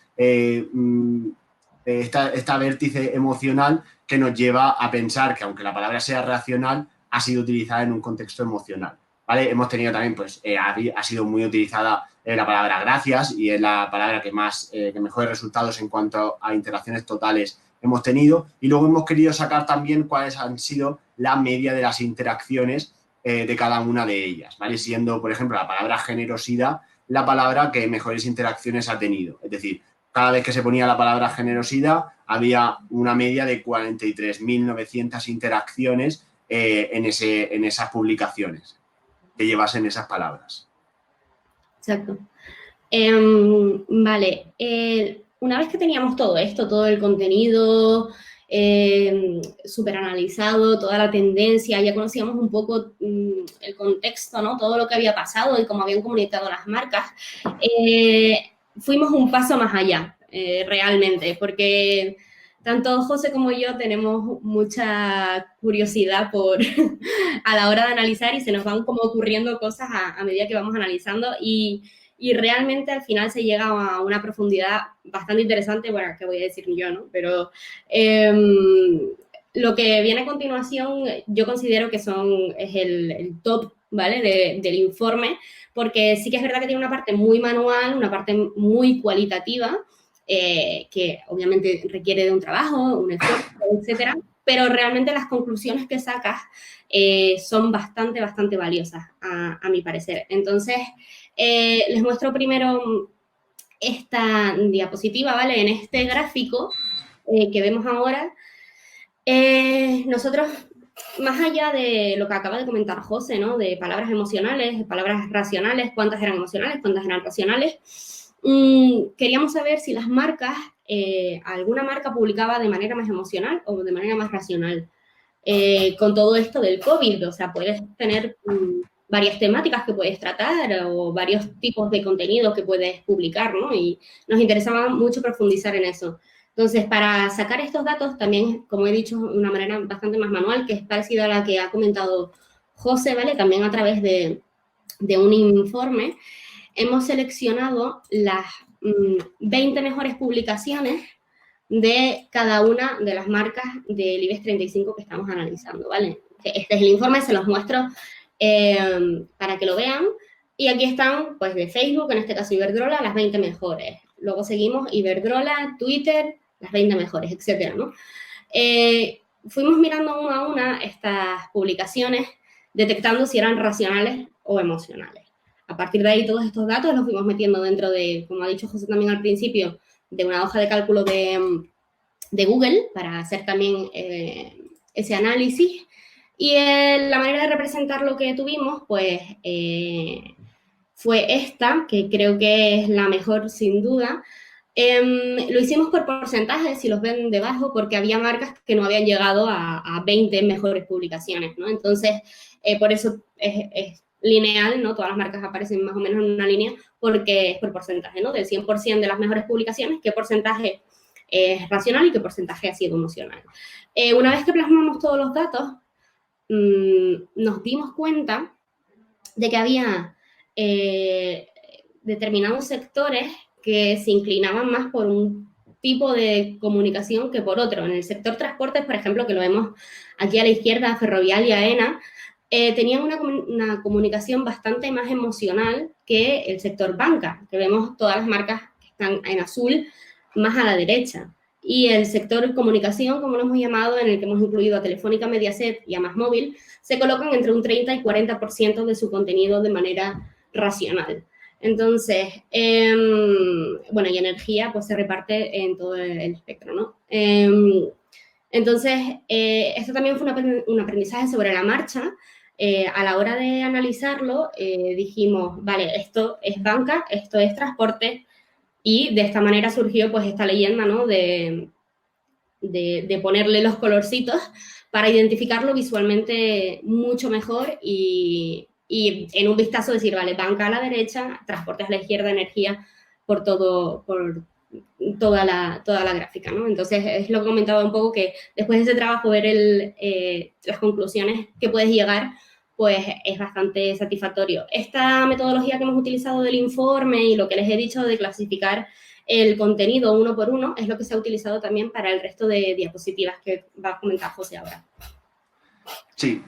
esta vértice emocional que nos lleva a pensar que aunque la palabra sea racional, ha sido utilizada en un contexto emocional, ¿vale? Hemos tenido también, pues, ha sido muy utilizada la palabra gracias y es la palabra que mejores resultados en cuanto a interacciones totales hemos tenido. Y luego hemos querido sacar también cuáles han sido la media de las interacciones de cada una de ellas, ¿vale? Siendo, por ejemplo, la palabra generosidad la palabra que mejores interacciones ha tenido. Es decir, cada vez que se ponía la palabra generosidad había una media de 43.900 interacciones en esas publicaciones que llevasen esas palabras. Exacto. Vale, una vez que teníamos todo esto, todo el contenido súper analizado, toda la tendencia, ya conocíamos un poco el contexto, ¿no? Todo lo que había pasado y cómo habían comunicado las marcas, fuimos un paso más allá, realmente, porque tanto José como yo tenemos mucha curiosidad a la hora de analizar y se nos van como ocurriendo cosas a medida que vamos analizando y realmente al final se llega a una profundidad bastante interesante, bueno, ¿qué voy a decir yo, no? Pero lo que viene a continuación yo considero que es el top, ¿vale? Del informe, porque sí que es verdad que tiene una parte muy manual, una parte muy cualitativa, que obviamente requiere de un trabajo, un esfuerzo, etcétera, pero realmente las conclusiones que sacas son bastante valiosas, a mi parecer. Entonces, les muestro primero esta diapositiva, ¿vale? En este gráfico que vemos ahora, nosotros, más allá de lo que acaba de comentar José, ¿no? De palabras emocionales, de palabras racionales, cuántas eran emocionales, cuántas eran racionales, queríamos saber si las marcas, alguna marca publicaba de manera más emocional o de manera más racional. Con todo esto del COVID, o sea, puedes tener varias temáticas que puedes tratar o varios tipos de contenidos que puedes publicar, ¿no? Y nos interesaba mucho profundizar en eso. Entonces, para sacar estos datos, también, como he dicho, de una manera bastante más manual, que es parecida a la que ha comentado José, ¿vale? También a través de un informe, hemos seleccionado las 20 mejores publicaciones de cada una de las marcas del IBEX 35 que estamos analizando, ¿vale? Este es el informe, se los muestro para que lo vean. Y aquí están, pues, de Facebook, en este caso Iberdrola, las 20 mejores. Luego seguimos Iberdrola, Twitter, las 20 mejores, etcétera, ¿no? Fuimos mirando una a una estas publicaciones, detectando si eran racionales o emocionales. A partir de ahí, todos estos datos los fuimos metiendo dentro de, como ha dicho José también al principio, de una hoja de cálculo de Google para hacer también ese análisis. Y la manera de representar lo que tuvimos, pues, fue esta, que creo que es la mejor sin duda. Lo hicimos por porcentajes, si los ven debajo, porque había marcas que no habían llegado a 20 mejores publicaciones, ¿no? Entonces, por eso es lineal, ¿no? Todas las marcas aparecen más o menos en una línea porque es por porcentaje, ¿no? Del 100% de las mejores publicaciones, qué porcentaje es racional y qué porcentaje ha sido emocional. Una vez que plasmamos todos los datos, nos dimos cuenta de que había determinados sectores que se inclinaban más por un tipo de comunicación que por otro. En el sector transportes, por ejemplo, que lo vemos aquí a la izquierda, Ferrovial y AENA, tenían una comunicación bastante más emocional que el sector banca, que vemos todas las marcas que están en azul más a la derecha. Y el sector comunicación, como lo hemos llamado, en el que hemos incluido a Telefónica, Mediaset y a MásMóvil, se colocan entre un 30 y 40% de su contenido de manera racional. Entonces, bueno, y energía pues se reparte en todo el espectro, ¿no? Entonces, esto también fue un aprendizaje sobre la marcha. A la hora de analizarlo, dijimos, vale, esto es banca, esto es transporte, y de esta manera surgió pues esta leyenda, ¿no? De ponerle los colorcitos para identificarlo visualmente mucho mejor y en un vistazo decir, vale, banca a la derecha, transportes a la izquierda, energía por toda la gráfica, ¿no? Entonces, es lo que comentaba un poco, que después de ese trabajo, ver las conclusiones que puedes llegar, pues es bastante satisfactorio. Esta metodología que hemos utilizado del informe y lo que les he dicho de clasificar el contenido uno por uno es lo que se ha utilizado también para el resto de diapositivas que va a comentar José ahora. Sí,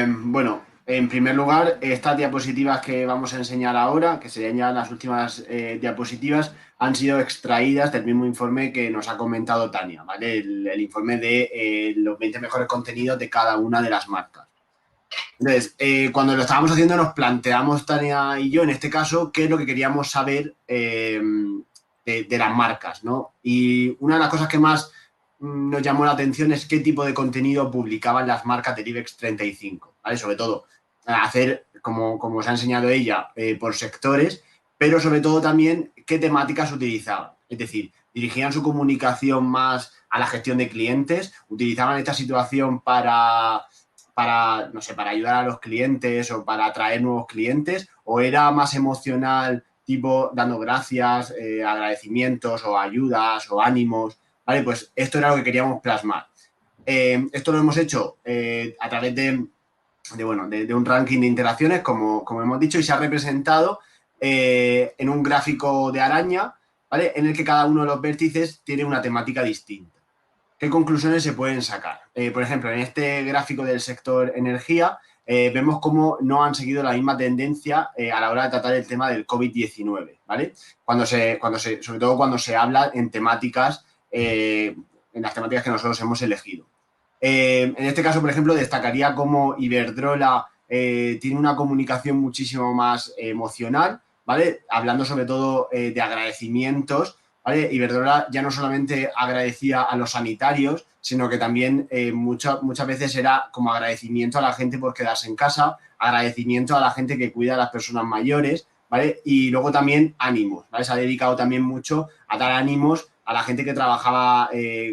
bueno, en primer lugar, estas diapositivas que vamos a enseñar ahora, que serían ya las últimas diapositivas, han sido extraídas del mismo informe que nos ha comentado Tania, ¿vale? El informe de los 20 mejores contenidos de cada una de las marcas. Entonces, cuando lo estábamos haciendo nos planteamos, Tania y yo, en este caso, qué es lo que queríamos saber de las marcas, ¿no? Y una de las cosas que más nos llamó la atención es qué tipo de contenido publicaban las marcas del IBEX 35, ¿vale? Sobre todo, hacer, como os ha enseñado ella, por sectores, pero sobre todo también qué temáticas utilizaban. Es decir, dirigían su comunicación más a la gestión de clientes, utilizaban esta situación para, no sé, para ayudar a los clientes o para atraer nuevos clientes, o era más emocional, tipo dando gracias, agradecimientos o ayudas o ánimos, ¿vale? Pues esto era lo que queríamos plasmar. Esto lo hemos hecho a través de un ranking de interacciones, como hemos dicho, y se ha representado en un gráfico de araña, ¿vale? En el que cada uno de los vértices tiene una temática distinta. ¿Qué conclusiones se pueden sacar? Por ejemplo, en este gráfico del sector energía, vemos cómo no han seguido la misma tendencia a la hora de tratar el tema del COVID-19, ¿vale? Sobre todo cuando se habla en temáticas, en las temáticas que nosotros hemos elegido. En este caso, por ejemplo, destacaría cómo Iberdrola tiene una comunicación muchísimo más emocional, ¿vale? Hablando sobre todo de agradecimientos, ¿vale? Iberdrola ya no solamente agradecía a los sanitarios, sino que también muchas veces era como agradecimiento a la gente por quedarse en casa, agradecimiento a la gente que cuida a las personas mayores, ¿vale? Y luego también ánimos, ¿vale? Se ha dedicado también mucho a dar ánimos a la gente que trabajaba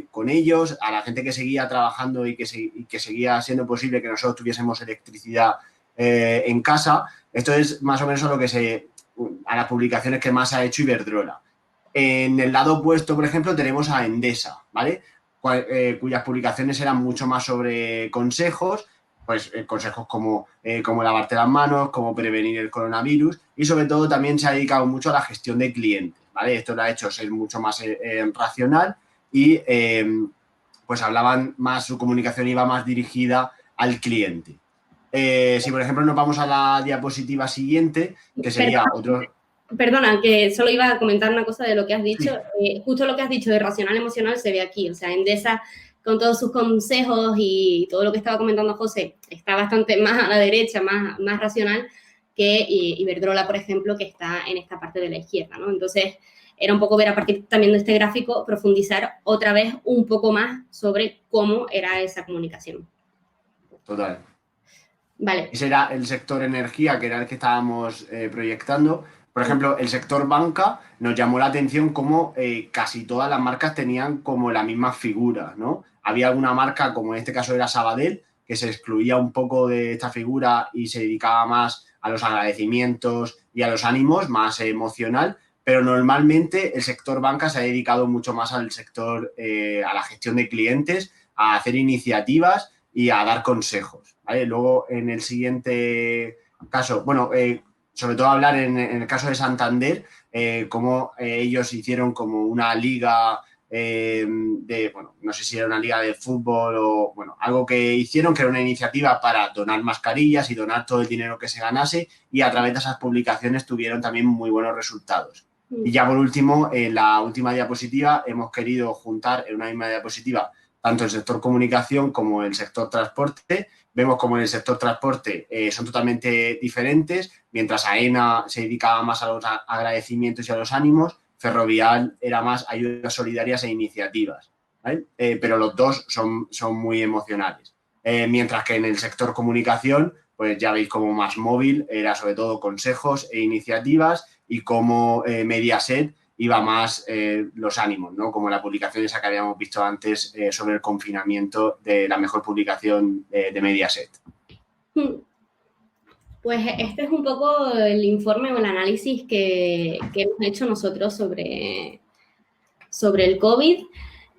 con ellos, a la gente que seguía trabajando y que seguía siendo posible que nosotros tuviésemos electricidad en casa. Esto es más o menos a las publicaciones que más ha hecho Iberdrola. En el lado opuesto, por ejemplo, tenemos a Endesa, ¿vale? Cuyas publicaciones eran mucho más sobre consejos, pues consejos como lavarte las manos, cómo prevenir el coronavirus, y sobre todo también se ha dedicado mucho a la gestión de clientes, ¿vale? Esto lo ha hecho ser mucho más racional y pues hablaban más, su comunicación iba más dirigida al cliente. Si, por ejemplo, nos vamos a la diapositiva siguiente, que sería otro... Perdona, que solo iba a comentar una cosa de lo que has dicho. Sí. Justo lo que has dicho de racional emocional se ve aquí. O sea, Endesa, con todos sus consejos y todo lo que estaba comentando José, está bastante más a la derecha, más racional que Iberdrola, por ejemplo, que está en esta parte de la izquierda, ¿no? Entonces, era un poco ver a partir también de este gráfico, profundizar otra vez un poco más sobre cómo era esa comunicación. Total. Vale. Ese era el sector energía, que era el que estábamos proyectando. Por ejemplo, el sector banca nos llamó la atención cómo casi todas las marcas tenían como la misma figura, ¿no? Había alguna marca, como en este caso era Sabadell, que se excluía un poco de esta figura y se dedicaba más a los agradecimientos y a los ánimos, más emocional, pero normalmente el sector banca se ha dedicado mucho más al sector, a la gestión de clientes, a hacer iniciativas y a dar consejos, ¿vale? Luego, en el siguiente caso, bueno, sobre todo hablar en el caso de Santander, cómo ellos hicieron como una liga bueno, no sé si era una liga de fútbol o, bueno, algo que hicieron, que era una iniciativa para donar mascarillas y donar todo el dinero que se ganase, y a través de esas publicaciones tuvieron también muy buenos resultados. Y ya por último, en la última diapositiva, hemos querido juntar en una misma diapositiva tanto el sector comunicación como el sector transporte. Vemos como en el sector transporte son totalmente diferentes, mientras AENA se dedicaba más a los agradecimientos y a los ánimos, Ferrovial era más ayudas solidarias e iniciativas, ¿vale? Pero los dos son muy emocionales. Mientras que en el sector comunicación, pues ya veis como más móvil, era sobre todo consejos e iniciativas, y como Mediaset iba más los ánimos, ¿no? Como la publicación esa que habíamos visto antes sobre el confinamiento, de la mejor publicación de Mediaset. Pues este es un poco el informe o el análisis que hemos hecho nosotros sobre el COVID,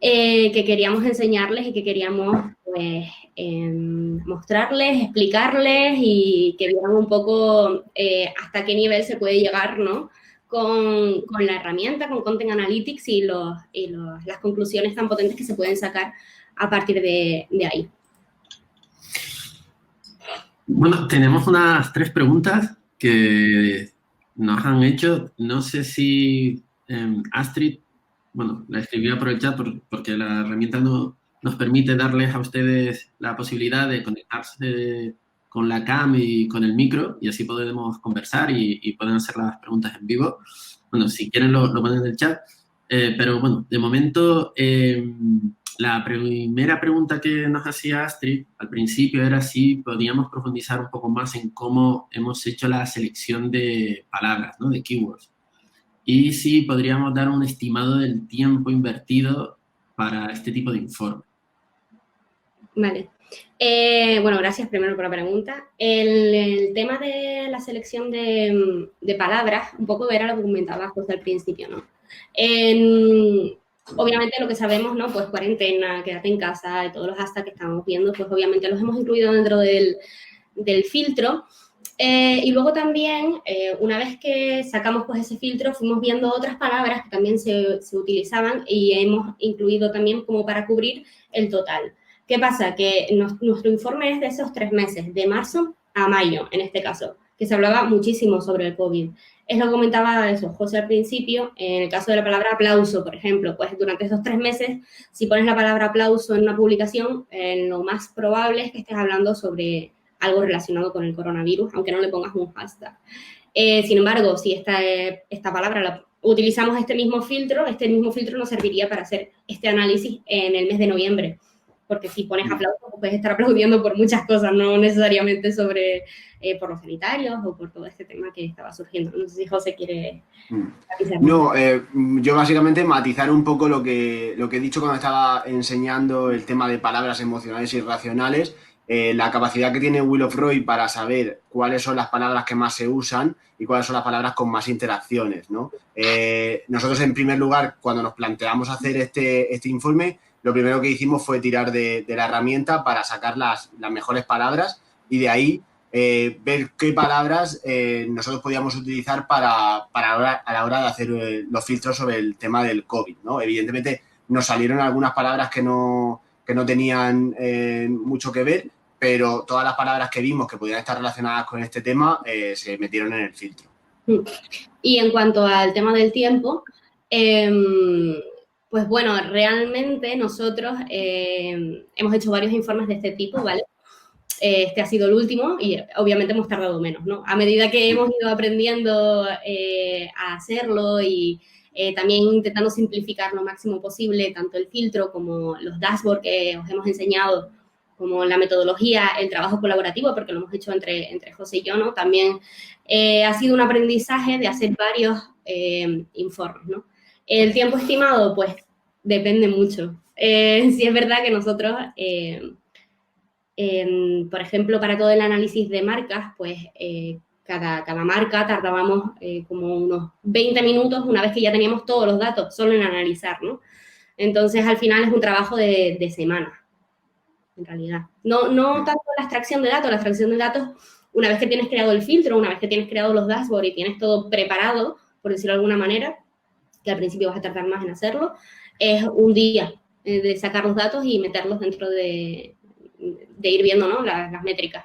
que queríamos enseñarles y que queríamos pues, mostrarles, explicarles y que vieran un poco hasta qué nivel se puede llegar, ¿no? Con la herramienta, con Content Analytics y las conclusiones tan potentes que se pueden sacar a partir de ahí. Bueno, tenemos unas 3 preguntas que nos han hecho. No sé si Astrid, bueno, la escribía por el chat porque la herramienta nos permite darles a ustedes la posibilidad de conectarse con la cam y con el micro y así podemos conversar y pueden hacer las preguntas en vivo. Bueno, si quieren lo ponen en el chat. Pero bueno, de momento, la primera pregunta que nos hacía Astrid al principio era si podíamos profundizar un poco más en cómo hemos hecho la selección de palabras, ¿no? De keywords. Y si podríamos dar un estimado del tiempo invertido para este tipo de informe. Vale. Bueno, gracias primero por la pregunta. El tema de la selección de palabras, un poco era lo que comentaba José al principio, ¿no? Obviamente lo que sabemos, ¿no? Pues cuarentena, quédate en casa, y todos los hashtags que estamos viendo, pues obviamente los hemos incluido dentro del filtro. Y luego también, una vez que sacamos pues ese filtro, fuimos viendo otras palabras que también se utilizaban y hemos incluido también como para cubrir el total. ¿Qué pasa? Que nuestro informe es de esos 3 meses, de marzo a mayo, en este caso, que se hablaba muchísimo sobre el COVID. Es lo que comentaba eso, José al principio, en el caso de la palabra aplauso, por ejemplo, pues durante esos 3 meses, si pones la palabra aplauso en una publicación, lo más probable es que estés hablando sobre algo relacionado con el coronavirus, aunque no le pongas un hashtag. Sin embargo, si esta palabra utilizamos este mismo filtro nos serviría para hacer este análisis en el mes de noviembre. Porque si pones aplauso, puedes estar aplaudiendo por muchas cosas, no necesariamente por los sanitarios o por todo este tema que estaba surgiendo. No sé si José quiere matizar. No, yo básicamente matizar un poco lo que he dicho cuando estaba enseñando el tema de palabras emocionales y racionales, la capacidad que tiene Wheel of Roy para saber cuáles son las palabras que más se usan y cuáles son las palabras con más interacciones, ¿no? Nosotros, en primer lugar, cuando nos planteamos hacer este informe, lo primero que hicimos fue tirar de la herramienta para sacar las mejores palabras y de ahí ver qué palabras nosotros podíamos utilizar a la hora de hacer los filtros sobre el tema del COVID, ¿no? Evidentemente nos salieron algunas palabras que no tenían mucho que ver, pero todas las palabras que vimos que podían estar relacionadas con este tema se metieron en el filtro. Y en cuanto al tema del tiempo, pues bueno, realmente nosotros hemos hecho varios informes de este tipo, ¿vale? Este ha sido el último y obviamente hemos tardado menos, ¿no? A medida que hemos ido aprendiendo a hacerlo y también intentando simplificar lo máximo posible tanto el filtro como los dashboards que os hemos enseñado, como la metodología, el trabajo colaborativo, porque lo hemos hecho entre José y yo, ¿no? También ha sido un aprendizaje de hacer varios informes, ¿no? El tiempo estimado, pues, depende mucho. Sí es verdad que nosotros, por ejemplo, para todo el análisis de marcas, pues, cada marca tardábamos como unos 20 minutos una vez que ya teníamos todos los datos, solo en analizar, ¿no? Entonces, al final es un trabajo de semanas, en realidad. No tanto la extracción de datos, una vez que tienes creado el filtro, una vez que tienes creado los dashboards y tienes todo preparado, por decirlo de alguna manera, que al principio vas a tardar más en hacerlo, es un día de sacar los datos y meterlos dentro de ir viendo, ¿no? las métricas.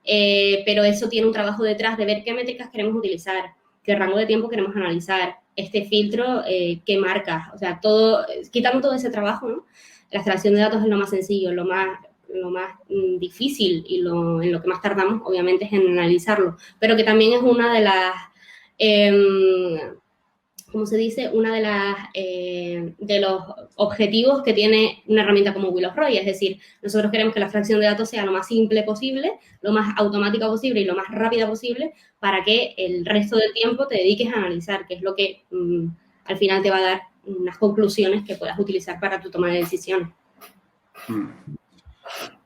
Pero eso tiene un trabajo detrás de ver qué métricas queremos utilizar, qué rango de tiempo queremos analizar, este filtro, qué marcas, o sea, todo, quitando todo ese trabajo, ¿no? La extracción de datos es lo más sencillo, lo más difícil y en lo que más tardamos, obviamente, es en analizarlo, pero que también es una de las... ¿cómo se dice? Una de los objetivos que tiene una herramienta como Wheel of Roy, es decir, nosotros queremos que la extracción de datos sea lo más simple posible, lo más automática posible y lo más rápida posible para que el resto del tiempo te dediques a analizar, que es lo que al final te va a dar unas conclusiones que puedas utilizar para tu toma de decisiones.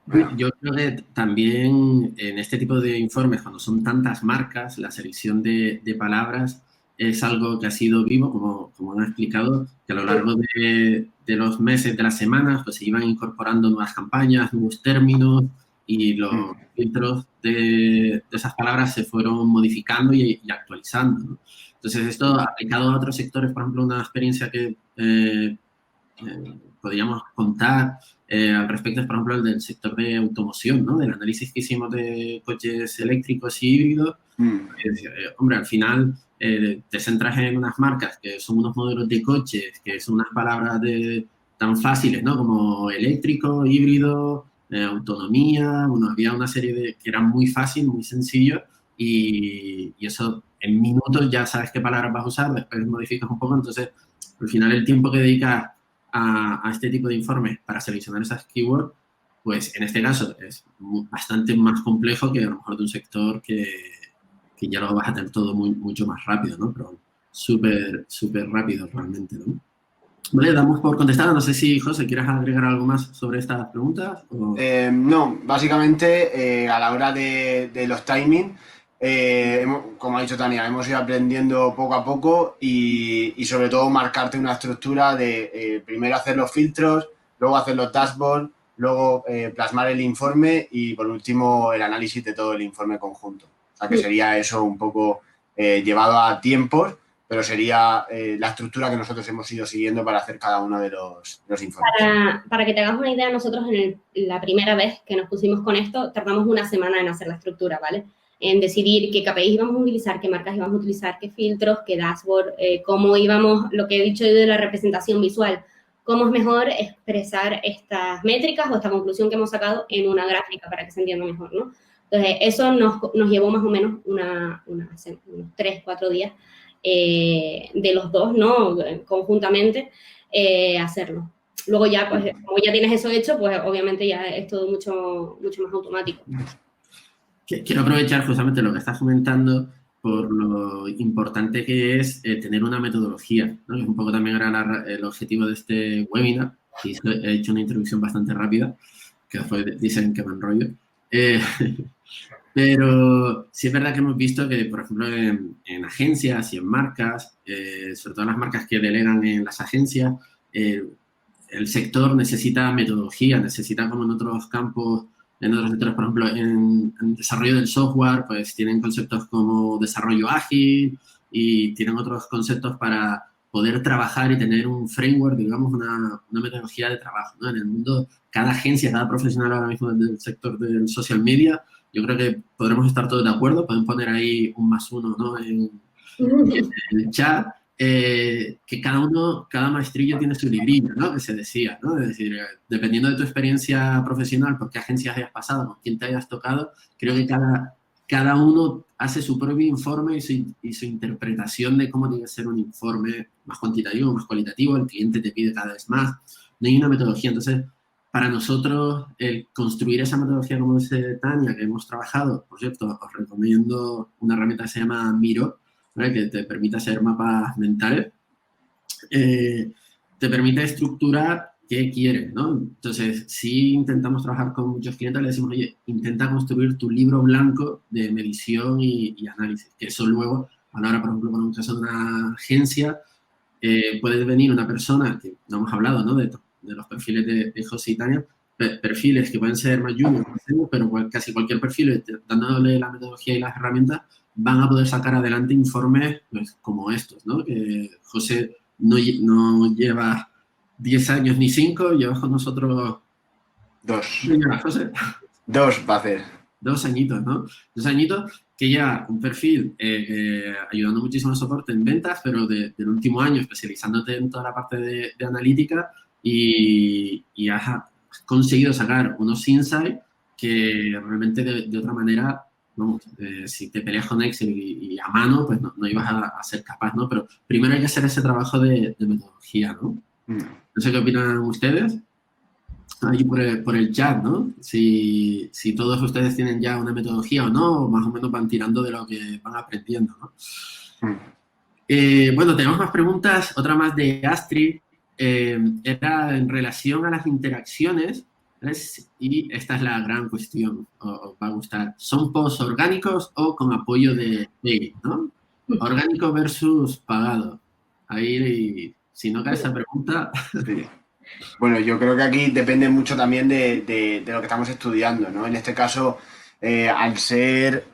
Bueno, yo creo que también en este tipo de informes, cuando son tantas marcas, la selección de palabras es algo que ha sido vivo, como han explicado, que a lo largo de los meses, de las semanas, pues se iban incorporando nuevas campañas, nuevos términos y los filtros de esas palabras se fueron modificando y actualizando, ¿no? Entonces, esto aplicado a otros sectores, por ejemplo, una experiencia que podríamos contar al respecto es, por ejemplo, el del sector de automoción, ¿no? Del análisis que hicimos de coches eléctricos y híbridos. Hombre, al final te centras en unas marcas que son unos modelos de coches, que son unas palabras tan fáciles, ¿no? Como eléctrico, híbrido, autonomía, bueno, había una serie de que era muy fácil, muy sencillo y eso en minutos ya sabes qué palabras vas a usar, después modificas un poco, entonces al final el tiempo que dedicas a este tipo de informes para seleccionar esas keywords, pues en este caso es bastante más complejo que a lo mejor de un sector que ya lo vas a tener todo mucho más rápido, ¿no? Pero súper rápido realmente, ¿no? Vale, damos por contestada. No sé si, José, ¿quieres agregar algo más sobre estas preguntas? No, básicamente a la hora de los timing, como ha dicho Tania, hemos ido aprendiendo poco a poco y sobre todo marcarte una estructura de primero hacer los filtros, luego hacer los dashboards, luego plasmar el informe y por último el análisis de todo el informe conjunto. O sea que sería eso un poco llevado a tiempos, pero sería la estructura que nosotros hemos ido siguiendo para hacer cada uno de los informes. Para que te hagas una idea, nosotros la primera vez que nos pusimos con esto, tardamos una semana en hacer la estructura, ¿vale? En decidir qué KPIs íbamos a utilizar, qué marcas íbamos a utilizar, qué filtros, qué dashboard, cómo íbamos, lo que he dicho yo de la representación visual, cómo es mejor expresar estas métricas o esta conclusión que hemos sacado en una gráfica para que se entienda mejor, ¿no? Entonces, eso nos llevó más o menos unos 3, 4 días de los dos, ¿no? Conjuntamente, hacerlo. Luego ya, pues, como ya tienes eso hecho, pues obviamente ya es todo mucho más automático. Quiero aprovechar justamente lo que estás comentando por lo importante que es tener una metodología, ¿no? Es un poco también era el objetivo de este webinar, y he hecho una introducción bastante rápida, que después dicen que me enrollo. Pero sí es verdad que hemos visto que, por ejemplo, en agencias y en marcas, sobre todo las marcas que delegan en las agencias, el sector necesita metodología, necesita como en otros campos, en otros sectores, por ejemplo, en desarrollo del software, pues tienen conceptos como desarrollo ágil y tienen otros conceptos para poder trabajar y tener un framework, digamos, una metodología de trabajo, ¿no? En el mundo, cada agencia, cada profesional ahora mismo del sector del social media, yo creo que podremos estar todos de acuerdo, pueden poner ahí un +1, ¿no? En el chat, que cada maestrillo tiene su librillo, ¿no? Que se decía, ¿no? Es decir, dependiendo de tu experiencia profesional, por qué agencias hayas pasado, con quién te hayas tocado, creo que cada uno hace su propio informe y su interpretación de cómo tiene que ser un informe más cuantitativo, más cualitativo, el cliente te pide cada vez más, no hay una metodología, entonces para nosotros, el construir esa metodología como dice Tania, que hemos trabajado, por cierto, os recomiendo una herramienta que se llama Miro, ¿vale? Que te permite hacer mapas mentales, te permite estructurar qué quieres, ¿no? Entonces, si intentamos trabajar con muchos clientes, le decimos, oye, intenta construir tu libro blanco de medición y análisis, que eso luego, ahora, por ejemplo, con un caso de una agencia, puede venir una persona, que no hemos hablado, ¿no? De los perfiles de José y Tania, perfiles que pueden ser más junior, pero casi cualquier perfil, dándole la metodología y las herramientas, van a poder sacar adelante informes pues, como estos, ¿no? Que José no lleva 10 años ni 5, llevas con nosotros 2. Señora José. 2 va a hacer. 2 añitos, ¿no? 2 añitos que ya un perfil ayudando muchísimo al soporte en ventas, pero del último año especializándote en toda la parte de analítica y has conseguido sacar unos insights que realmente de otra manera, vamos, si te peleas con Excel y a mano, pues no ibas a ser capaz, ¿no? Pero primero hay que hacer ese trabajo de metodología, ¿no? No sé qué opinan ustedes. Ahí por el chat, ¿no? Si todos ustedes tienen ya una metodología o no, o más o menos van tirando de lo que van aprendiendo, ¿no? Bueno, tenemos más preguntas, otra más de Astrid. Era en relación a las interacciones, ¿ves? Y esta es la gran cuestión, os va a gustar. ¿Son posts orgánicos o con apoyo de paid, ¿no? Orgánico versus pagado. Ahí, si no cae esa pregunta... Sí. Bueno, yo creo que aquí depende mucho también de lo que estamos estudiando, ¿no? En este caso, al ser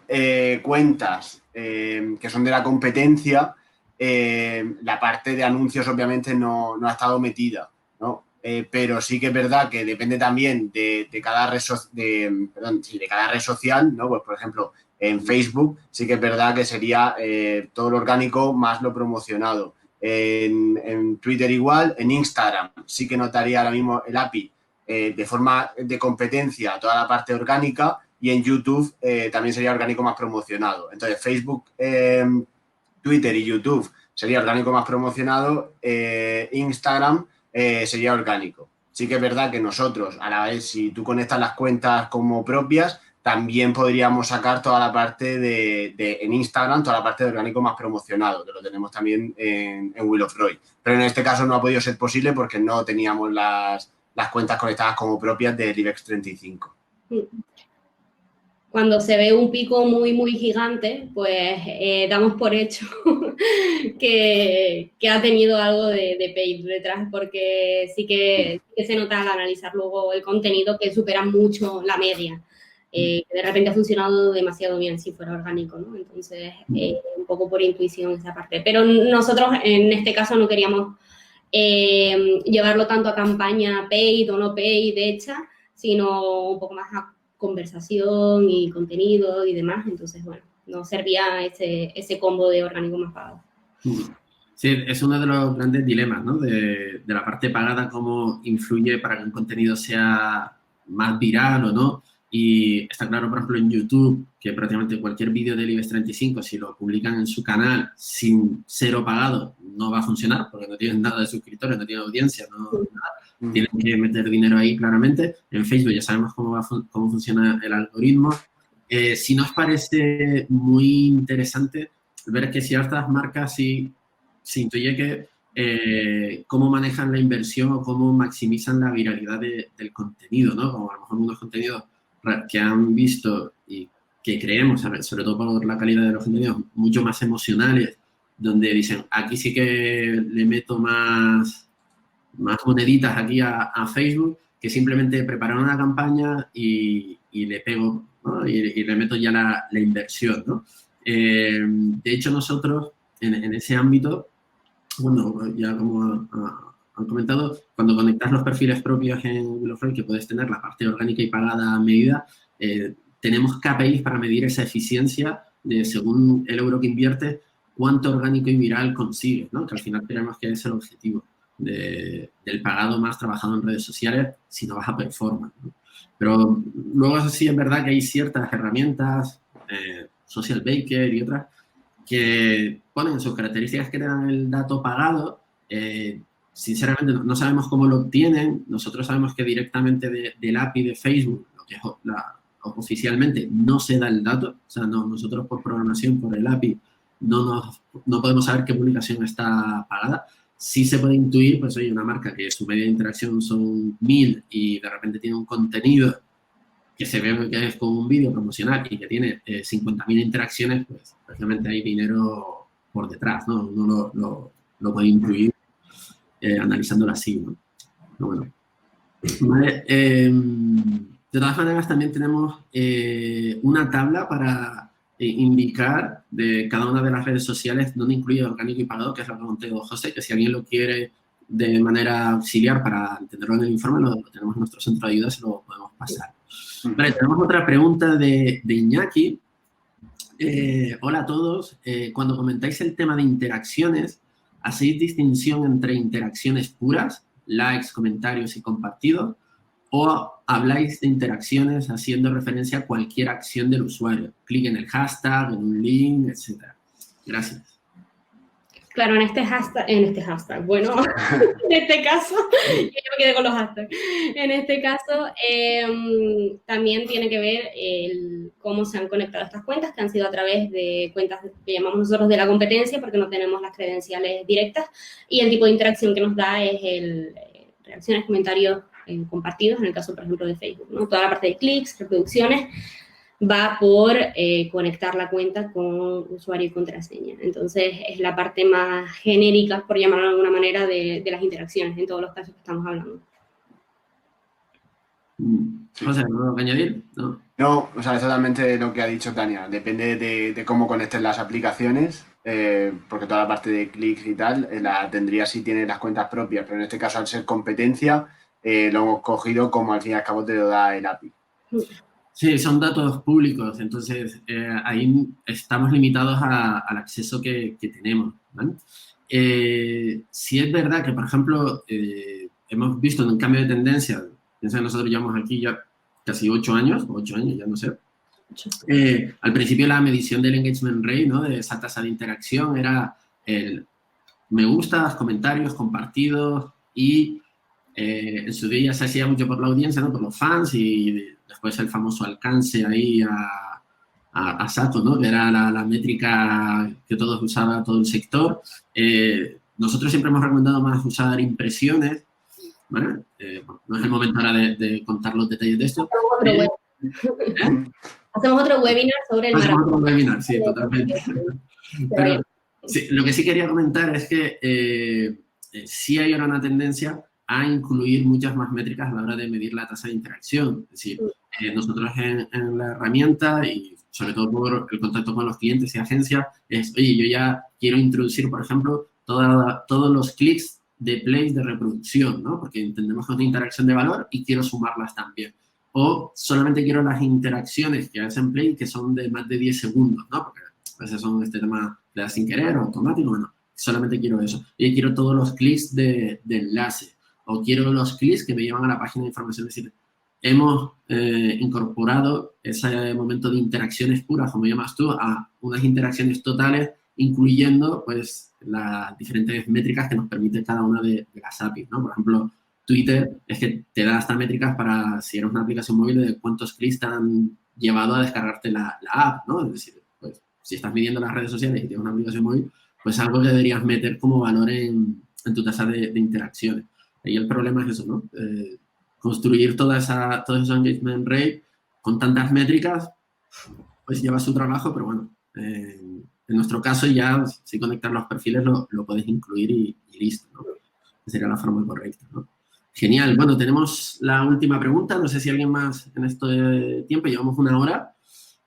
cuentas que son de la competencia, la parte de anuncios obviamente no ha estado metida, ¿no? Pero sí que es verdad que depende también de cada red social, ¿no? Pues, por ejemplo, en Facebook sí que es verdad que sería todo lo orgánico más lo promocionado. En Twitter igual, en Instagram sí que notaría ahora mismo el API de forma de competencia toda la parte orgánica, y en YouTube también sería orgánico más promocionado. Entonces, Facebook, Twitter y YouTube sería orgánico más promocionado, Instagram sería orgánico. Sí que es verdad que nosotros, a la vez, si tú conectas las cuentas como propias, también podríamos sacar toda la parte en Instagram, toda la parte de orgánico más promocionado, que lo tenemos también en Wheel of Roy. Pero en este caso no ha podido ser posible porque no teníamos las cuentas conectadas como propias del IBEX 35. Cuando se ve un pico muy gigante, pues damos por hecho que ha tenido algo de paid detrás, porque sí que se nota al analizar luego el contenido que supera mucho la media. De repente ha funcionado demasiado bien si fuera orgánico, ¿no? Entonces, un poco por intuición esa parte. Pero nosotros en este caso no queríamos llevarlo tanto a campaña paid o no paid hecha, sino un poco más a conversación y contenido y demás. Entonces, bueno, no servía ese combo de orgánico más pagado. Sí, es uno de los grandes dilemas, ¿no? De la parte pagada, cómo influye para que un contenido sea más viral o no. Y está claro, por ejemplo, en YouTube, que prácticamente cualquier vídeo del IBEX 35, si lo publican en su canal sin cero pagado, no va a funcionar, porque no tienen nada de suscriptores, no tienen audiencia, no nada. Tienen que meter dinero ahí claramente. En Facebook ya sabemos cómo funciona el algoritmo. Si nos parece muy interesante ver que ciertas marcas sí se intuye que cómo manejan la inversión o cómo maximizan la viralidad del contenido, ¿no? Como a lo mejor unos contenidos que han visto y que creemos, sobre todo por la calidad de los contenidos, mucho más emocionales, donde dicen, aquí sí que le meto más moneditas aquí a Facebook, que simplemente preparar una campaña y le pego, ¿no? y le meto ya la inversión, ¿no? De hecho, nosotros en ese ámbito, bueno, ya como han comentado, cuando conectas los perfiles propios en Wheel of Roy, que puedes tener la parte orgánica y pagada a medida, tenemos KPIs para medir esa eficiencia de, según el euro que inviertes, cuánto orgánico y viral consigues, ¿no? Que al final creemos que es el objetivo del pagado más trabajado en redes sociales si no vas a performance, ¿no? Pero luego sí es verdad que hay ciertas herramientas, Social Baker y otras, que ponen sus características que te dan el dato pagado. Sinceramente no sabemos cómo lo obtienen. Nosotros sabemos que directamente del API de Facebook, lo que es oficialmente, no se da el dato. O sea, nosotros por programación, por el API, no podemos saber qué publicación está pagada. Sí se puede intuir, pues oye, una marca que su media de interacción son 1000 y de repente tiene un contenido que se ve que es como un vídeo promocional y que tiene 50.000 interacciones, pues prácticamente hay dinero por detrás, ¿no? Uno lo puede incluir analizándolo así, ¿no? Pero bueno. Vale, de todas maneras, también tenemos una tabla para indicar de cada una de las redes sociales dónde incluye orgánico y pagado, que es lo que contó José, que si alguien lo quiere de manera auxiliar para entenderlo en el informe, lo tenemos en nuestro centro de ayuda, se lo podemos pasar. Vale, tenemos otra pregunta de Iñaki. Hola a todos. Cuando comentáis el tema de interacciones, ¿hacéis distinción entre interacciones puras, likes, comentarios y compartidos? ¿O habláis de interacciones haciendo referencia a cualquier acción del usuario? Clic en el hashtag, en un link, etc. Gracias. Claro, en este hashtag, bueno, en este caso, yo me quedé con los hashtags. En este caso, también tiene que ver cómo se han conectado estas cuentas, que han sido a través de cuentas que llamamos nosotros de la competencia, porque no tenemos las credenciales directas, y el tipo de interacción que nos da es reacciones, comentarios compartidos, en el caso, por ejemplo, de Facebook, ¿no? Toda la parte de clics, reproducciones, va por conectar la cuenta con usuario y contraseña. Entonces, es la parte más genérica, por llamarlo de alguna manera, de las interacciones en todos los casos que estamos hablando. José, ¿no añadir? No, o sea, es totalmente lo que ha dicho Tania. Depende de cómo conectes las aplicaciones, porque toda la parte de clics y tal la tendría si tienes las cuentas propias, pero en este caso, al ser competencia, lo hemos cogido como al fin y al cabo te lo da el API. Sí, son datos públicos, entonces ahí estamos limitados al acceso que tenemos, ¿vale? Sí es verdad que, por ejemplo, hemos visto un cambio de tendencia Piensa que nosotros llevamos aquí ya casi 8 años, ya no sé. Al principio la medición del engagement rate, ¿no? De esa tasa de interacción era el me gustas, comentarios, compartidos y en su día se hacía mucho por la audiencia, ¿no? Por los fans y después el famoso alcance ahí a saco, ¿no? Que era la métrica que todos usaba, todo el sector. Nosotros siempre hemos recomendado más usar impresiones, ¿vale? No es el momento ahora de contar los detalles de esto. Hacemos otro webinar sobre el maratón. Hacemos otro webinar, sí, totalmente. Pero sí, lo que sí quería comentar es que sí hay ahora una tendencia a incluir muchas más métricas a la hora de medir la tasa de interacción. Es decir, nosotros en la herramienta y sobre todo por el contacto con los clientes y agencias, es, oye, yo ya quiero introducir, por ejemplo, todos los clics de plays de reproducción, ¿no? Porque entendemos que es una interacción de valor y quiero sumarlas también. O solamente quiero las interacciones que hacen play que son de más de 10 segundos, ¿no? Porque a veces son este tema de sin querer o automático, bueno, solamente quiero eso. Y quiero todos los clics de enlace. O quiero los clics que me llevan a la página de información. Es decir, hemos incorporado ese momento de interacciones puras, como llamas tú, a unas interacciones totales, incluyendo pues las diferentes métricas que nos permite cada una de las APIs, ¿no? Por ejemplo, Twitter es que te da estas métricas para, si eres una aplicación móvil, de cuántos clics te han llevado a descargarte la app, ¿no? Es decir, pues, si estás midiendo las redes sociales y tienes una aplicación móvil, pues algo que deberías meter como valor en tu tasa de interacciones. Y el problema es eso, ¿no? Construir todo ese engagement rate con tantas métricas, pues lleva su trabajo, pero bueno, en nuestro caso ya, si conectar los perfiles, lo puedes incluir y listo, ¿no? Sería la forma correcta, ¿no? Genial. Bueno, tenemos la última pregunta. No sé si alguien más en este tiempo, llevamos 1 hora.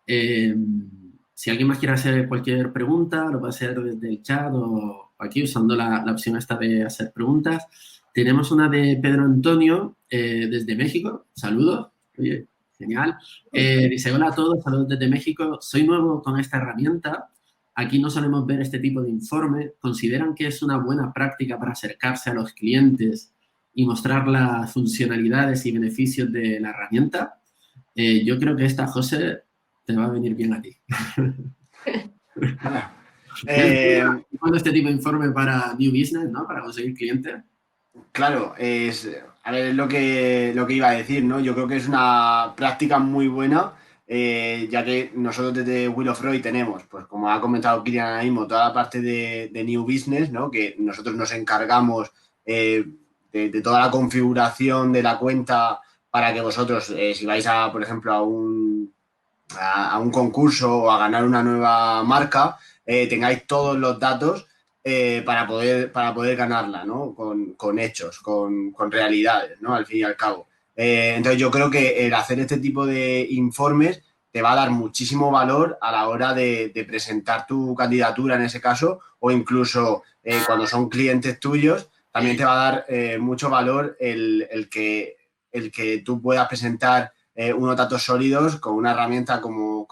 Si alguien más quiere hacer cualquier pregunta, lo puede hacer desde el chat o aquí usando la opción esta de hacer preguntas. Tenemos una de Pedro Antonio desde México. Saludos. Oye, genial. Dice, hola a todos, saludos desde México. Soy nuevo con esta herramienta. Aquí no solemos ver este tipo de informe. ¿Consideran que es una buena práctica para acercarse a los clientes y mostrar las funcionalidades y beneficios de la herramienta? Yo creo que esta, José, te va a venir bien a ti. ¿Cuándo este tipo de informe para New Business, ¿no? Para conseguir clientes? Claro, a ver, es lo que iba a decir, ¿no? Yo creo que es una práctica muy buena, ya que nosotros desde Wheel of Roy tenemos, pues como ha comentado Kilian ahora mismo, toda la parte de New Business, ¿no? Que nosotros nos encargamos de toda la configuración de la cuenta para que vosotros, si vais a, por ejemplo, a un concurso o a ganar una nueva marca, tengáis todos los datos para poder ganarla, ¿no? Con hechos, con realidades, ¿no? Al fin y al cabo. Entonces yo creo que el hacer este tipo de informes te va a dar muchísimo valor a la hora de presentar tu candidatura en ese caso, o incluso cuando son clientes tuyos, también te va a dar mucho valor el que tú puedas presentar unos datos sólidos con una herramienta como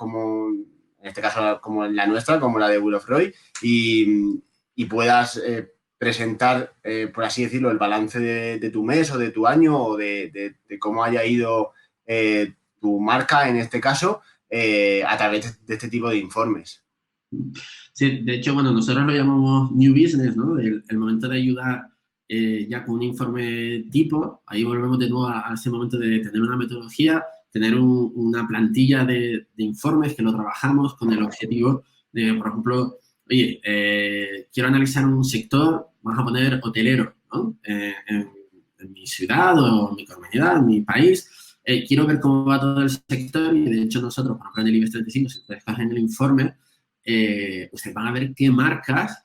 en este caso como la nuestra, como la de Wheel of Roy, y puedas presentar, por así decirlo, el balance de tu mes o de tu año o de cómo haya ido tu marca en este caso a través de este tipo de informes. Sí, de hecho, bueno, nosotros lo llamamos New Business, ¿no? El momento de ayudar ya con un informe tipo, ahí volvemos de nuevo a ese momento de tener una metodología, tener una plantilla de informes que lo trabajamos con el objetivo de, por ejemplo, oye, quiero analizar un sector, vamos a poner hotelero, ¿no? En mi ciudad o en mi comunidad, en mi país, quiero ver cómo va todo el sector y de hecho nosotros, por ejemplo, en el IBEX 35, si ustedes cogen el informe, ustedes van a ver qué marcas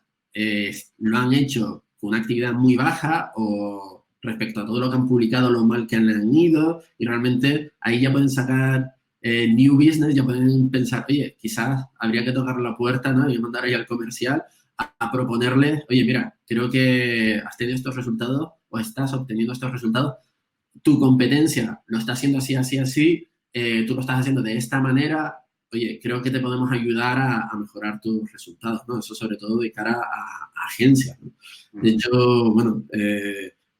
lo han hecho con una actividad muy baja o respecto a todo lo que han publicado, lo mal que han ido, y realmente ahí ya pueden sacar New Business, ya pueden pensar, oye, quizás habría que tocar la puerta, ¿no? Y mandar ahí al comercial a proponerle, oye, mira, creo que has tenido estos resultados o estás obteniendo estos resultados, tu competencia lo está haciendo así, así, así, tú lo estás haciendo de esta manera, oye, creo que te podemos ayudar a mejorar tus resultados, ¿no? Eso sobre todo de cara a agencias, ¿no? De hecho, bueno,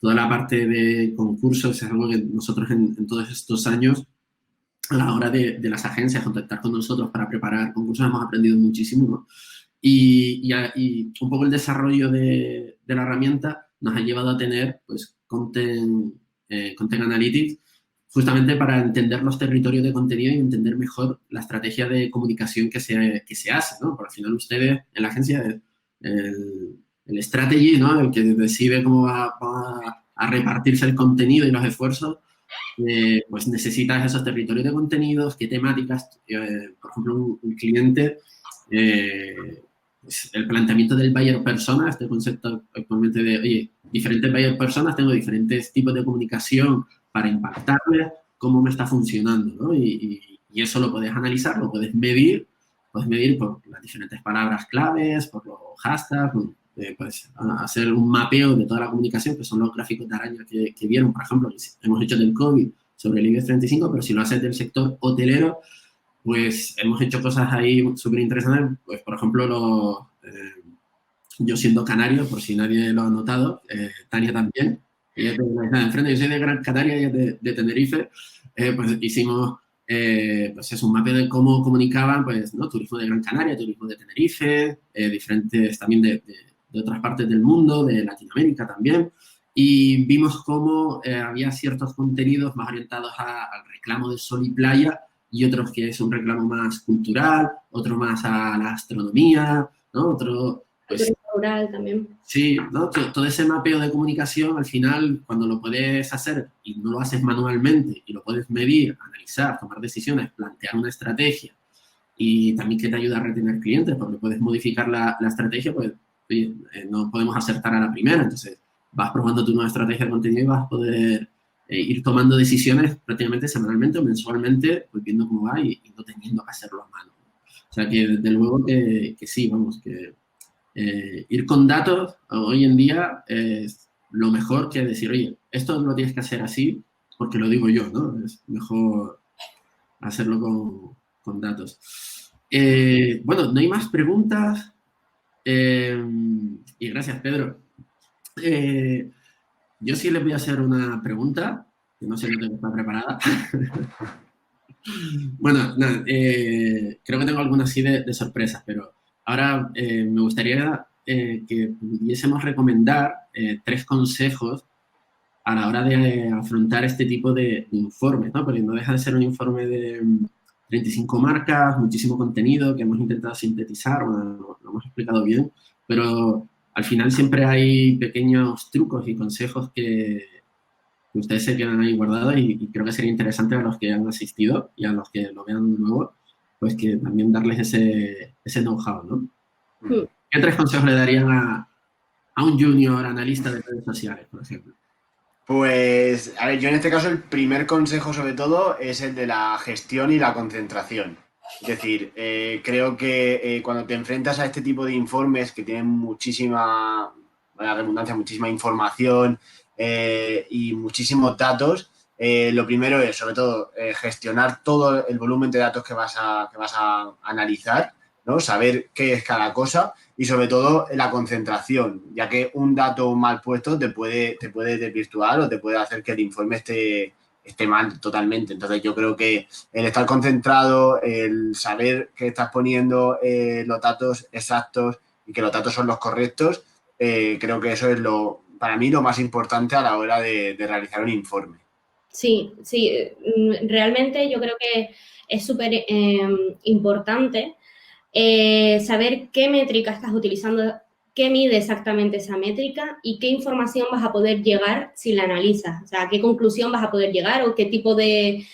toda la parte de concursos es algo que nosotros en todos estos años, a la hora de las agencias contactar con nosotros para preparar concursos, hemos aprendido muchísimo, ¿no? Y un poco el desarrollo de la herramienta nos ha llevado a tener, pues, Content Analytics, justamente para entender los territorios de contenido y entender mejor la estrategia de comunicación que se hace, ¿no? Porque al final ustedes en la agencia, el strategy, ¿no? El que decide cómo va a repartirse el contenido y los esfuerzos, pues necesitas esos territorios de contenidos, qué temáticas, por ejemplo, un cliente, pues el planteamiento del buyer persona, este concepto actualmente de, oye, diferentes buyer personas, tengo diferentes tipos de comunicación para impactarles, cómo me está funcionando, ¿no? Y eso lo puedes analizar, lo puedes medir por las diferentes palabras claves, por los hashtags, pues hacer un mapeo de toda la comunicación, que son los gráficos de araña que vieron, por ejemplo, que hemos hecho del COVID sobre el IBEX 35, pero si lo haces del sector hotelero, pues hemos hecho cosas ahí súper interesantes, pues por ejemplo, yo siendo canario, por si nadie lo ha notado, Tania también, ella de la isla de enfrente, yo soy de Gran Canaria, ella de Tenerife, pues hicimos pues es un mapeo de cómo comunicaban, pues, ¿no? Turismo de Gran Canaria, turismo de Tenerife, diferentes también de otras partes del mundo, de Latinoamérica también, y vimos cómo había ciertos contenidos más orientados al reclamo de sol y playa y otros que es un reclamo más cultural, otro más a la astronomía, ¿no? Otro, pues, rural también. Sí, ¿no? Todo ese mapeo de comunicación, al final, cuando lo puedes hacer y no lo haces manualmente y lo puedes medir, analizar, tomar decisiones, plantear una estrategia y también que te ayuda a retener clientes porque puedes modificar la estrategia, pues, oye, no podemos acertar a la primera. Entonces, vas probando tu nueva estrategia de contenido y vas a poder ir tomando decisiones prácticamente semanalmente o mensualmente, pues viendo cómo va y no teniendo que hacerlo a mano. O sea, que desde luego que sí, vamos, que ir con datos hoy en día es lo mejor que decir, oye, esto lo tienes que hacer así porque lo digo yo, ¿no? Es mejor hacerlo con datos. Bueno, no hay más preguntas. Y gracias, Pedro. Yo sí les voy a hacer una pregunta, que no sé si está preparada. Bueno, nada, creo que tengo algunas así de sorpresas, pero ahora me gustaría que pudiésemos recomendar 3 consejos a la hora de afrontar este tipo de informes, ¿no? Porque no deja de ser un informe de 35 marcas, muchísimo contenido que hemos intentado sintetizar, bueno, lo hemos explicado bien, pero al final siempre hay pequeños trucos y consejos que ustedes se quedan ahí guardados y creo que sería interesante a los que han asistido y a los que lo vean nuevo, pues que también darles ese know-how, ¿no? Sí. ¿Qué 3 consejos le darían a un junior analista de redes sociales, por ejemplo? Pues, a ver, yo en este caso el primer consejo sobre todo es el de la gestión y la concentración. Es decir, creo que cuando te enfrentas a este tipo de informes que tienen muchísima, la redundancia, muchísima información y muchísimos datos, lo primero es, sobre todo, gestionar todo el volumen de datos que vas a analizar, ¿no? Saber qué es cada cosa y, sobre todo, la concentración, ya que un dato mal puesto te puede desvirtuar o te puede hacer que el informe esté mal totalmente. Entonces, yo creo que el estar concentrado, el saber que estás poniendo los datos exactos y que los datos son los correctos, creo que eso es para mí lo más importante a la hora de realizar un informe. Sí, realmente yo creo que es súper importante saber qué métrica estás utilizando, qué mide exactamente esa métrica y qué información vas a poder llegar si la analizas. O sea, qué conclusión vas a poder llegar o qué tipo de...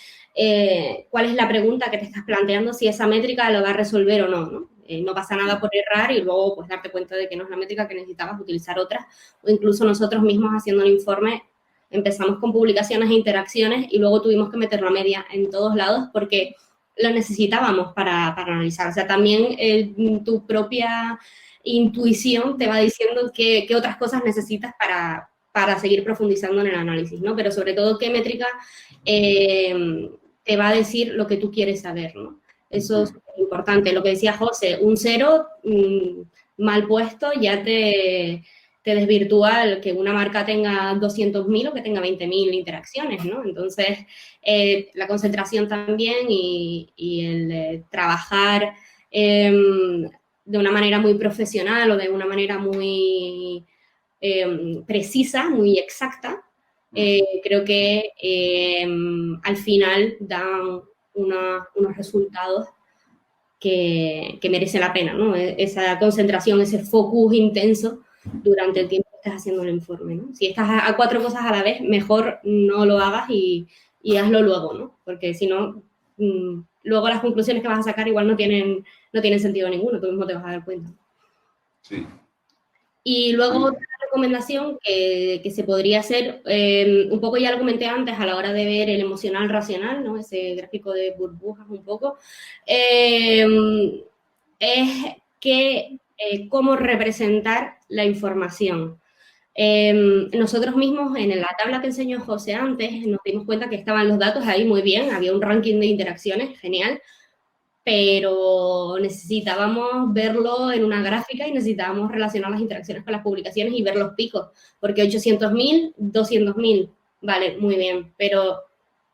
cuál es la pregunta que te estás planteando, si esa métrica lo va a resolver o no, ¿no? No pasa nada por errar y luego pues darte cuenta de que no es la métrica que necesitabas, utilizar otras. O incluso nosotros mismos haciendo el informe empezamos con publicaciones e interacciones y luego tuvimos que meter la media en todos lados porque lo necesitábamos para analizar. O sea, también tu propia intuición te va diciendo qué otras cosas necesitas para seguir profundizando en el análisis, ¿no? Pero sobre todo qué métrica te va a decir lo que tú quieres saber, ¿no? Eso es importante. Lo que decía José, un 0 mal puesto ya te te desvirtúa el que una marca tenga 200.000 o que tenga 20.000 interacciones, ¿no? Entonces, la concentración también y el trabajar de una manera muy profesional o de una manera muy precisa, muy exacta, creo que al final dan unos resultados que merece la pena, ¿no? Esa concentración, ese focus intenso durante el tiempo que estás haciendo el informe, ¿no? Si estás a 4 cosas a la vez, mejor no lo hagas y hazlo luego, ¿no? Porque si no, luego las conclusiones que vas a sacar igual no tienen sentido ninguno, tú mismo te vas a dar cuenta. Sí. Y luego otra recomendación que se podría hacer, un poco ya lo comenté antes a la hora de ver el emocional racional, ¿no? Ese gráfico de burbujas un poco, es que cómo representar la información. Nosotros mismos en la tabla que enseñó José antes nos dimos cuenta que estaban los datos ahí muy bien, había un ranking de interacciones, genial, pero necesitábamos verlo en una gráfica y necesitábamos relacionar las interacciones con las publicaciones y ver los picos, porque 800.000, 200.000, vale, muy bien, pero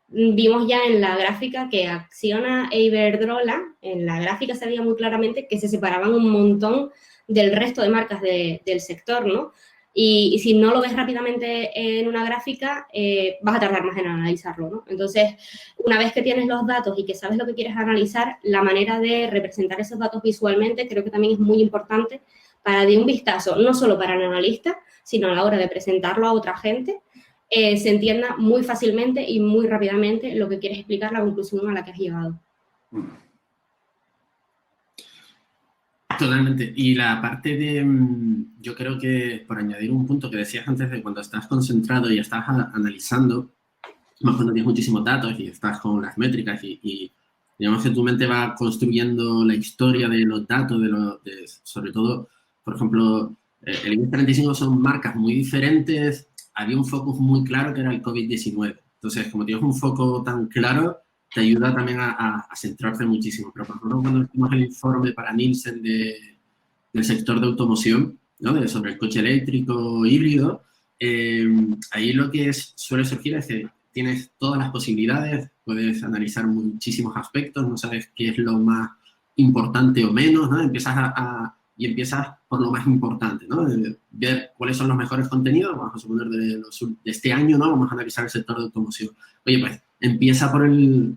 vimos ya en la gráfica que Acciona e Iberdrola, en la gráfica se veía muy claramente que se separaban un montón del resto de marcas del sector, ¿no? Y si no lo ves rápidamente en una gráfica, vas a tardar más en analizarlo, ¿no? Entonces, una vez que tienes los datos y que sabes lo que quieres analizar, la manera de representar esos datos visualmente creo que también es muy importante para de un vistazo, no solo para el analista, sino a la hora de presentarlo a otra gente, se entienda muy fácilmente y muy rápidamente lo que quieres explicar, la conclusión a la que has llegado. Totalmente. Y la parte de, yo creo que, por añadir un punto que decías antes, de cuando estás concentrado y estás analizando, más cuando tienes muchísimos datos y estás con las métricas y digamos que tu mente va construyendo la historia de los datos, sobre todo, por ejemplo, el IBEX 35 son marcas muy diferentes, había un focus muy claro que era el COVID-19. Entonces, como tienes un foco tan claro, te ayuda también a centrarse muchísimo. Pero por ejemplo, cuando hicimos el informe para Nielsen del sector de automoción, ¿no? Sobre el coche eléctrico híbrido, ahí lo que suele surgir es que tienes todas las posibilidades, puedes analizar muchísimos aspectos, no sabes qué es lo más importante o menos, ¿no? Y empiezas por lo más importante, ¿no? Ver cuáles son los mejores contenidos, vamos a suponer de este año, ¿no? Vamos a analizar el sector de automoción. Oye, pues empieza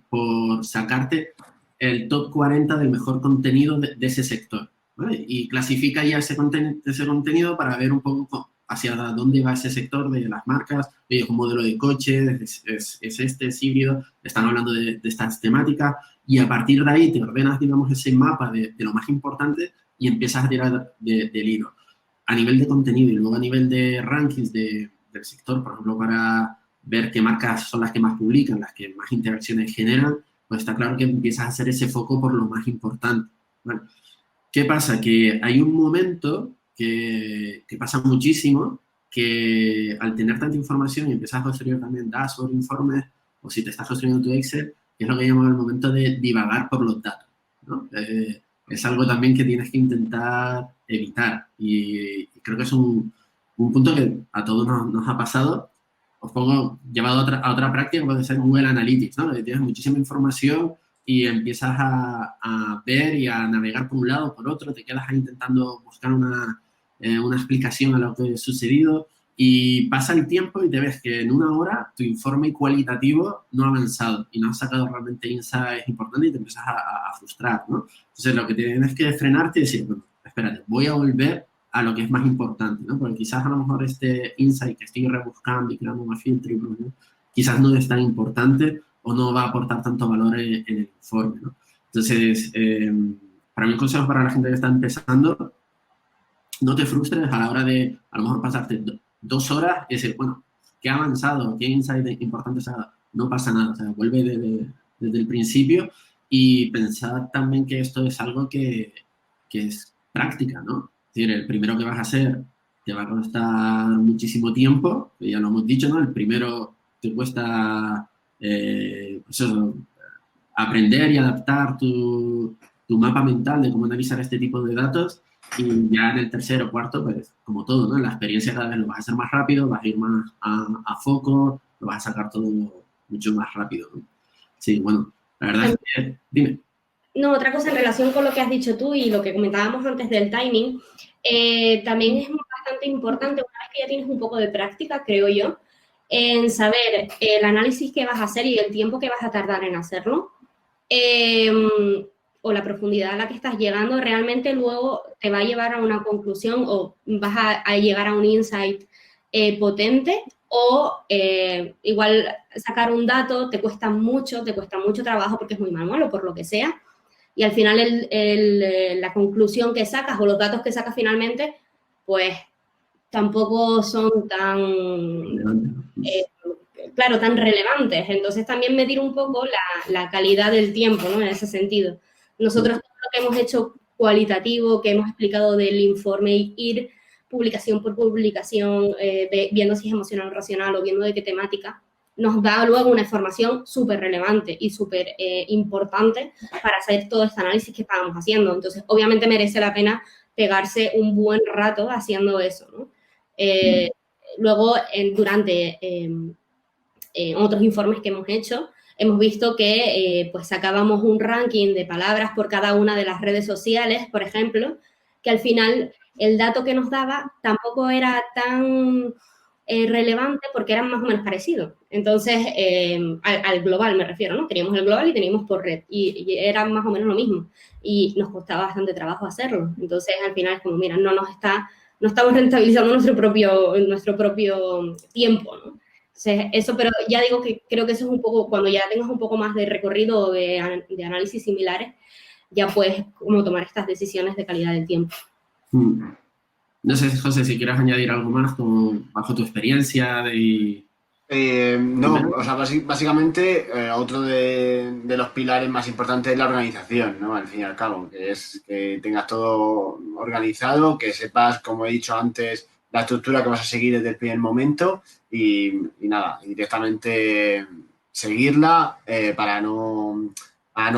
por sacarte el top 40 del mejor contenido de ese sector, ¿vale? Y clasifica ya ese contenido para ver un poco hacia dónde va ese sector de las marcas, un modelo de coche, es híbrido, están hablando de estas temáticas, y a partir de ahí te ordenas, digamos, ese mapa de lo más importante y empiezas a tirar del hilo. A nivel de contenido y luego a nivel de rankings del sector, por ejemplo, para ver qué marcas son las que más publican, las que más interacciones generan, pues está claro que empiezas a hacer ese foco por lo más importante. Bueno, ¿qué pasa? Que hay un momento que pasa muchísimo, que al tener tanta información y empiezas a construir también dashboard, informes, o si te estás construyendo tu Excel, que es lo que llamamos el momento de divagar por los datos, ¿no? Es algo también que tienes que intentar evitar, y creo que es un punto que a todos nos ha pasado. Os pongo, llevado a otra práctica, puede ser Google Analytics, ¿no? Tienes muchísima información y empiezas a ver y a navegar por un lado o por otro, te quedas ahí intentando buscar una explicación a lo que ha sucedido, y pasa el tiempo y te ves que en una hora tu informe cualitativo no ha avanzado y no has sacado realmente insights importantes y te empiezas a frustrar, ¿no? Entonces, lo que tienes que frenarte y decir, bueno, espérate, voy a volver a lo que es más importante, ¿no? Porque quizás a lo mejor este insight que estoy rebuscando y creando más filtro, ¿no? Quizás no es tan importante o no va a aportar tanto valor en el informe, ¿no? Entonces, para mí un consejo para la gente que está empezando, no te frustres a la hora de, a lo mejor, pasarte 2 horas y decir, bueno, ¿qué ha avanzado? ¿Qué insight importante? O sea, no pasa nada, o sea, vuelve desde el principio y pensar también que esto es algo que es práctica, ¿no? Es decir, el primero que vas a hacer te va a costar muchísimo tiempo, que ya lo hemos dicho, ¿no? El primero te cuesta, pues eso, aprender y adaptar tu mapa mental de cómo analizar este tipo de datos, Y ya en el tercero o cuarto, pues como todo, ¿no? La experiencia cada vez lo vas a hacer más rápido, vas a ir más a foco, lo vas a sacar todo mucho más rápido, ¿no? Sí, bueno, la verdad es que, dime. No, otra cosa en relación con lo que has dicho tú y lo que comentábamos antes del timing, también es bastante importante, una vez que ya tienes un poco de práctica, creo yo, en saber el análisis que vas a hacer y el tiempo que vas a tardar en hacerlo, o la profundidad a la que estás llegando, realmente luego te va a llevar a una conclusión o vas a llegar a un insight potente, o igual sacar un dato te cuesta mucho trabajo porque es muy manual o por lo que sea, y al final la conclusión que sacas o los datos que sacas finalmente, pues tampoco son claro, tan relevantes. Entonces también medir un poco la calidad del tiempo, ¿no? En ese sentido. Nosotros todo lo que hemos hecho cualitativo, que hemos explicado del informe, ir publicación por publicación, viendo si es emocional o racional o viendo de qué temática, nos da luego una información súper relevante y súper importante para hacer todo este análisis que estábamos haciendo. Entonces, obviamente merece la pena pegarse un buen rato haciendo eso, ¿no? Luego, durante otros informes que hemos hecho, hemos visto que pues sacábamos un ranking de palabras por cada una de las redes sociales, por ejemplo, que al final el dato que nos daba tampoco era tan relevante porque eran más o menos parecidos. Entonces, al global me refiero, ¿no? Teníamos el global y teníamos por red y era más o menos lo mismo y nos costaba bastante trabajo hacerlo. Entonces, al final es como, mira, no estamos rentabilizando nuestro propio tiempo, ¿no? Entonces, eso, pero ya digo que creo que eso es un poco, cuando ya tengas un poco más de recorrido de análisis similares, ya puedes como tomar estas decisiones de calidad del tiempo. No sé, José, si quieres añadir algo más bajo tu experiencia no, o sea, básicamente otro de los pilares más importantes es la organización, ¿no? Al fin y al cabo, que es que tengas todo organizado, que sepas, como he dicho antes, la estructura que vas a seguir desde el primer momento y nada, directamente seguirla para no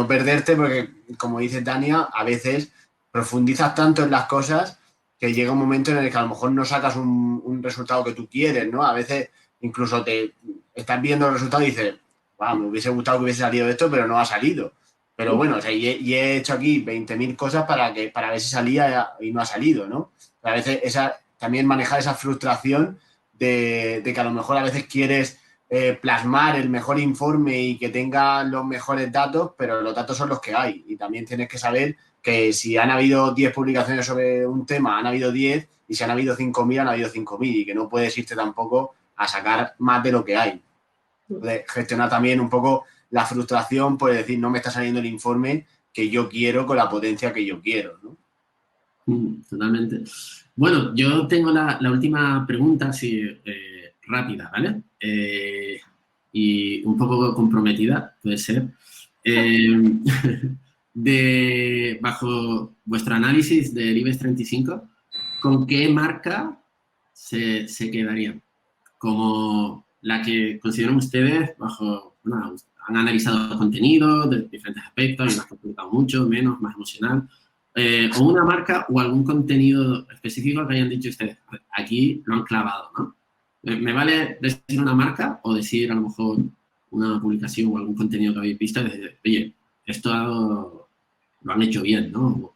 perderte, porque como dice Tania, a veces profundizas tanto en las cosas que llega un momento en el que a lo mejor no sacas un resultado que tú quieres, ¿no? A veces incluso te estás viendo el resultado y dices, wow, me hubiese gustado que hubiese salido esto, pero no ha salido. Pero bueno, o sea, y he hecho aquí 20.000 cosas para ver si salía y no ha salido, ¿no? A veces también manejar esa frustración de que a lo mejor a veces quieres plasmar el mejor informe y que tenga los mejores datos, pero los datos son los que hay. Y también tienes que saber que si han habido 10 publicaciones sobre un tema, han habido 10, y si han habido 5.000, han habido 5.000, y que no puedes irte tampoco a sacar más de lo que hay. Puedes gestionar también un poco la frustración por decir, no me está saliendo el informe que yo quiero con la potencia que yo quiero, ¿no? Totalmente. Bueno, yo tengo la última pregunta, así rápida, ¿vale? Y un poco comprometida, puede ser. Bajo vuestro análisis del IBEX 35, ¿con qué marca se quedarían? Como la que consideran ustedes bueno, han analizado contenido de diferentes aspectos, y las que han publicado mucho, menos, más emocional, o una marca o algún contenido específico que hayan dicho ustedes, aquí lo han clavado, ¿no? ¿Me vale decir una marca o decir a lo mejor una publicación o algún contenido que habéis visto y decir, oye, esto lo han hecho bien, ¿no?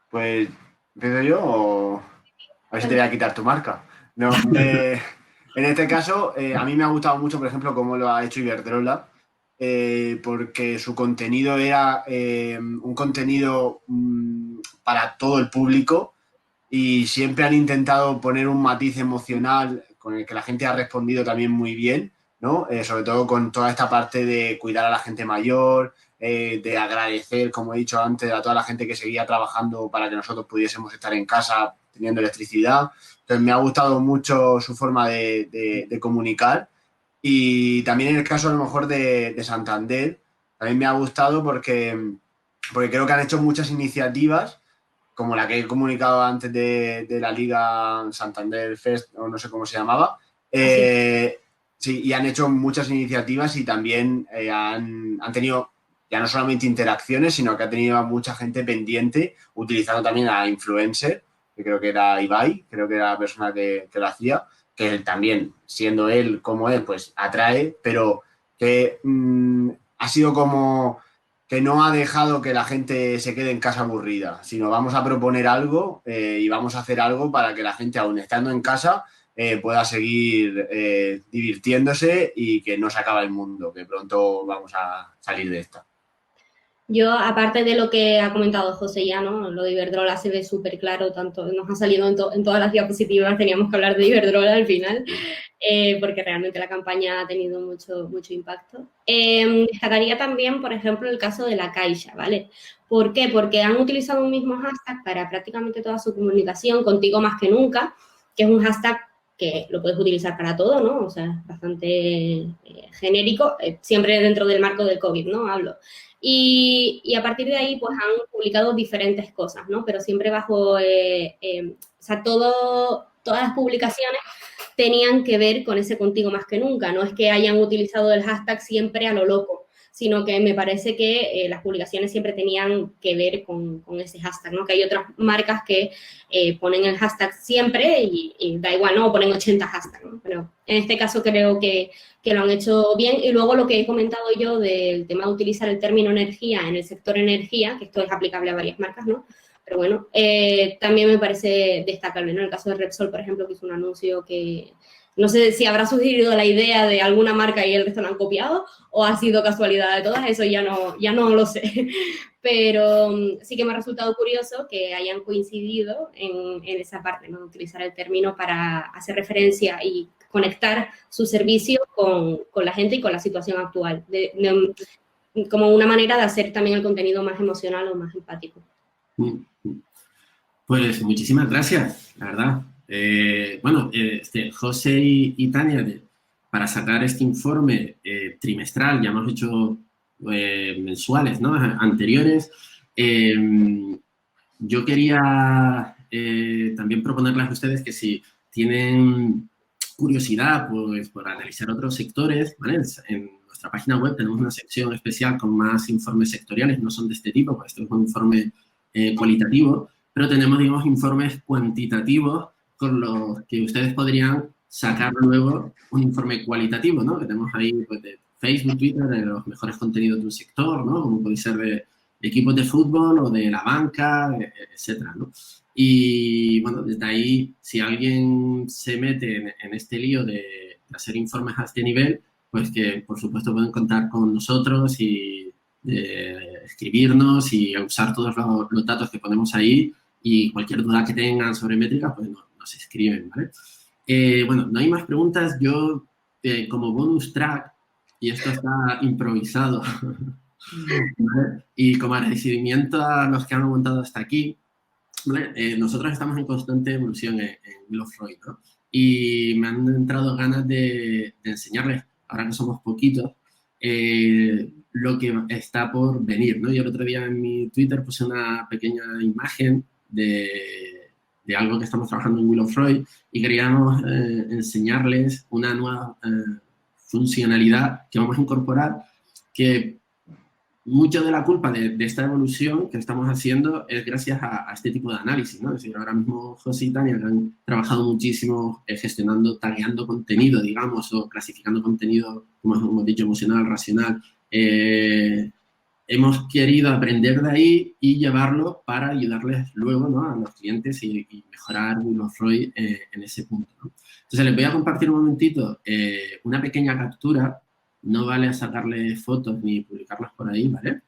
Pues, ¿empiezo yo o a ver si te voy a quitar tu marca? No, en este caso, a mí me ha gustado mucho, por ejemplo, cómo lo ha hecho Iberdrola, porque su contenido era un contenido para todo el público y siempre han intentado poner un matiz emocional con el que la gente ha respondido también muy bien, ¿no? Sobre todo con toda esta parte de cuidar a la gente mayor, de agradecer, como he dicho antes, a toda la gente que seguía trabajando para que nosotros pudiésemos estar en casa teniendo electricidad. Entonces me ha gustado mucho su forma de comunicar. Y también en el caso a lo mejor de Santander, también me ha gustado porque creo que han hecho muchas iniciativas, como la que he comunicado antes de la Liga Santander Fest, o no sé cómo se llamaba. Sí, y han hecho muchas iniciativas y también han tenido ya no solamente interacciones, sino que ha tenido a mucha gente pendiente, utilizando también a influencer, que creo que era Ibai, creo que era la persona que lo hacía, que él también, siendo él como él, pues atrae, pero que ha sido como que no ha dejado que la gente se quede en casa aburrida, sino vamos a proponer algo y vamos a hacer algo para que la gente, aún estando en casa, pueda seguir divirtiéndose y que no se acabe el mundo, que pronto vamos a salir de esta. Yo, aparte de lo que ha comentado José ya, ¿no? Lo de Iberdrola se ve súper claro, tanto nos ha salido en todas las diapositivas, teníamos que hablar de Iberdrola al final, porque realmente la campaña ha tenido mucho impacto. Destacaría también, por ejemplo, el caso de la Caixa, ¿vale? ¿Por qué? Porque han utilizado un mismo hashtag para prácticamente toda su comunicación, Contigo Más que Nunca, que es un hashtag que lo puedes utilizar para todo, ¿no? O sea, bastante genérico, siempre dentro del marco del COVID, ¿no? Hablo. Y a partir de ahí, pues han publicado diferentes cosas, ¿no? Pero siempre bajo, o sea, todas las publicaciones tenían que ver con ese Contigo Más que Nunca. No es que hayan utilizado el hashtag siempre a lo loco, sino que me parece que las publicaciones siempre tenían que ver con ese hashtag, ¿no? Que hay otras marcas que ponen el hashtag siempre y da igual, ¿no? O ponen 80 hashtags, ¿no? Pero en este caso creo que lo han hecho bien. Y luego lo que he comentado yo del tema de utilizar el término energía en el sector energía, que esto es aplicable a varias marcas, ¿no? Pero bueno, también me parece destacable, ¿no? En el caso de Repsol, por ejemplo, que hizo un anuncio que no sé si habrá surgido la idea de alguna marca y el resto lo han copiado o ha sido casualidad de todas, eso ya no lo sé. Pero sí que me ha resultado curioso que hayan coincidido en esa parte, ¿no? Utilizar el término para hacer referencia y conectar su servicio con la gente y con la situación actual, como una manera de hacer también el contenido más emocional o más empático. Pues muchísimas gracias, la verdad. Bueno, José y Tania, para sacar este informe trimestral, ya hemos hecho mensuales, ¿no? Anteriores. Yo quería también proponerles a ustedes que si tienen curiosidad pues, por analizar otros sectores, ¿vale? En nuestra página web tenemos una sección especial con más informes sectoriales, no son de este tipo, pues este es un informe cualitativo, pero tenemos, digamos, informes cuantitativos con los que ustedes podrían sacar luego un informe cualitativo, ¿no? Que tenemos ahí pues, de Facebook, Twitter, de los mejores contenidos de un sector, ¿no? Como puede ser de equipos de fútbol o de la banca, etcétera, ¿no? Y, bueno, desde ahí, si alguien se mete en este lío de hacer informes a este nivel, pues que, por supuesto, pueden contar con nosotros y escribirnos y usar todos los datos que ponemos ahí y cualquier duda que tengan sobre métricas, pues nos escriben, ¿vale? Bueno, no hay más preguntas. Yo, como bonus track, y esto está improvisado, ¿vale? Y como agradecimiento a los que han aguantado hasta aquí, ¿vale? Nosotros estamos en constante evolución en Willowfloyd, ¿no? Y me han entrado ganas de enseñarles, ahora que somos poquitos, lo que está por venir, ¿no? Yo el otro día en mi Twitter puse una pequeña imagen de algo que estamos trabajando en Willowfloyd y queríamos enseñarles una nueva funcionalidad que vamos a incorporar, que mucho de la culpa de esta evolución que estamos haciendo es gracias a este tipo de análisis, ¿no? Es decir, ahora mismo José y Tania han trabajado muchísimo gestionando, tagueando contenido, digamos, o clasificando contenido, como hemos dicho, emocional, racional. Hemos querido aprender de ahí y llevarlo para ayudarles luego, ¿no? A los clientes y mejorar Willowfloyd en ese punto, ¿no? Entonces, les voy a compartir un momentito una pequeña captura. No vale sacarle fotos ni publicarlas por ahí, ¿vale?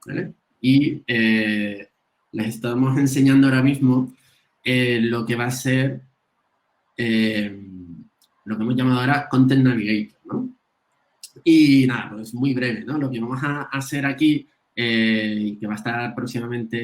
¿Vale? Y les estamos enseñando ahora mismo lo que va a ser lo que hemos llamado ahora Content Navigator, ¿no? Y nada, pues muy breve, ¿no? Lo que vamos a hacer aquí, que va a estar próximamente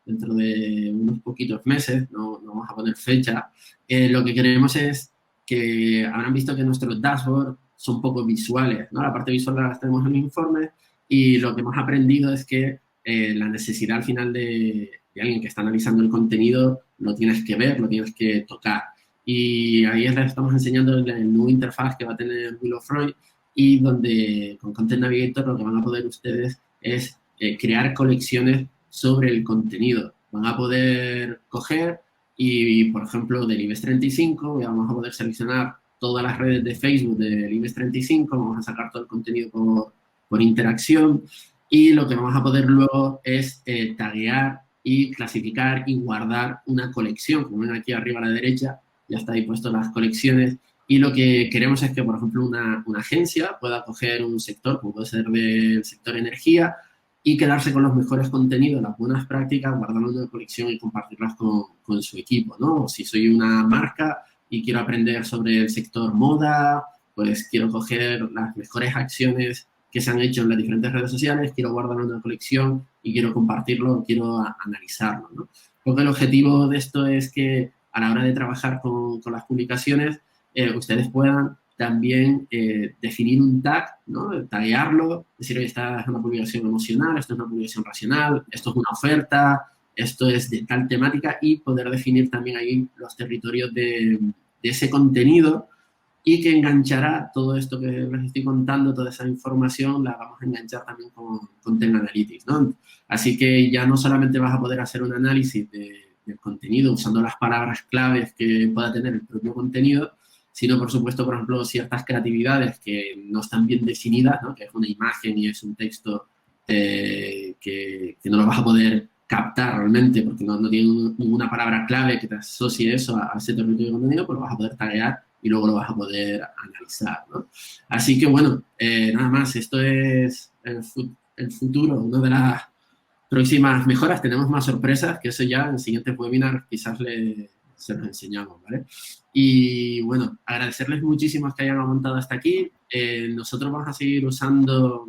dentro de unos poquitos meses, no vamos a poner fecha, lo que queremos es que habrán visto que nuestros dashboards son poco visuales, ¿no? La parte visual la tenemos en el informe y lo que hemos aprendido es que la necesidad al final de alguien que está analizando el contenido lo tienes que ver, lo tienes que tocar. Y ahí les estamos enseñando el nuevo interfaz que va a tener Willowfloyd y donde con Content Navigator lo que van a poder ustedes es crear colecciones sobre el contenido. Van a poder coger y, por ejemplo, del IBEX 35, vamos a poder seleccionar todas las redes de Facebook del IBEX 35, vamos a sacar todo el contenido por interacción, y lo que vamos a poder luego es taguear y clasificar y guardar una colección. Como ven aquí arriba a la derecha, ya está ahí puesto las colecciones, y lo que queremos es que, por ejemplo, una agencia pueda coger un sector, como puede ser del sector energía, y quedarse con los mejores contenidos, las buenas prácticas, guardarlos en una colección y compartirlas con su equipo, ¿no? O si soy una marca y quiero aprender sobre el sector moda, pues quiero coger las mejores acciones que se han hecho en las diferentes redes sociales, quiero guardarlo en una colección y quiero compartirlo, quiero analizarlo, ¿no? Porque el objetivo de esto es que a la hora de trabajar con las publicaciones, ustedes puedan también definir un tag, ¿no? Taguearlo, decir, oye, esta es una publicación emocional, esto es una publicación racional, esto es una oferta, esto es de tal temática, y poder definir también ahí los territorios de ese contenido, y que enganchará todo esto que les estoy contando, toda esa información, la vamos a enganchar también con Ten Analytics, ¿no? Así que ya no solamente vas a poder hacer un análisis del contenido usando las palabras claves que pueda tener el propio contenido, sino, por supuesto, por ejemplo, ciertas creatividades que no están bien definidas, ¿no? Que es una imagen y es un texto que no lo vas a poder captar realmente porque no tiene ninguna palabra clave que te asocie eso a ese territorio de contenido, pues lo vas a poder taguear y luego lo vas a poder analizar, ¿no? Así que, bueno, nada más, esto es el futuro, una de las próximas mejoras. Tenemos más sorpresas, que eso ya en siguientes webinars quizás se los enseñamos, ¿vale? Y, bueno, agradecerles muchísimo que hayan aguantado hasta aquí. Nosotros vamos a seguir usando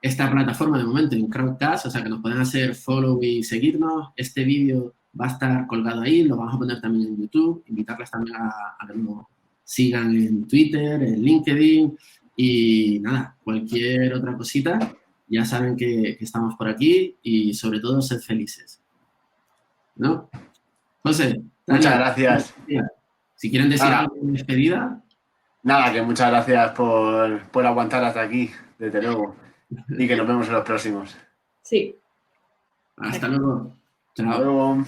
esta plataforma de momento en Crowdcast, o sea que nos pueden hacer follow y seguirnos. Este vídeo va a estar colgado ahí, lo vamos a poner también en YouTube, invitarles también a que nos sigan en Twitter, en LinkedIn, y nada, cualquier otra cosita, ya saben que estamos por aquí, y sobre todo ser felices, ¿no? José, muchas gracias. Si quieren decir algo de despedida. Nada, que muchas gracias por aguantar hasta aquí, desde luego. Y que nos vemos en los próximos. Sí. Hasta luego. Chao. Hasta luego.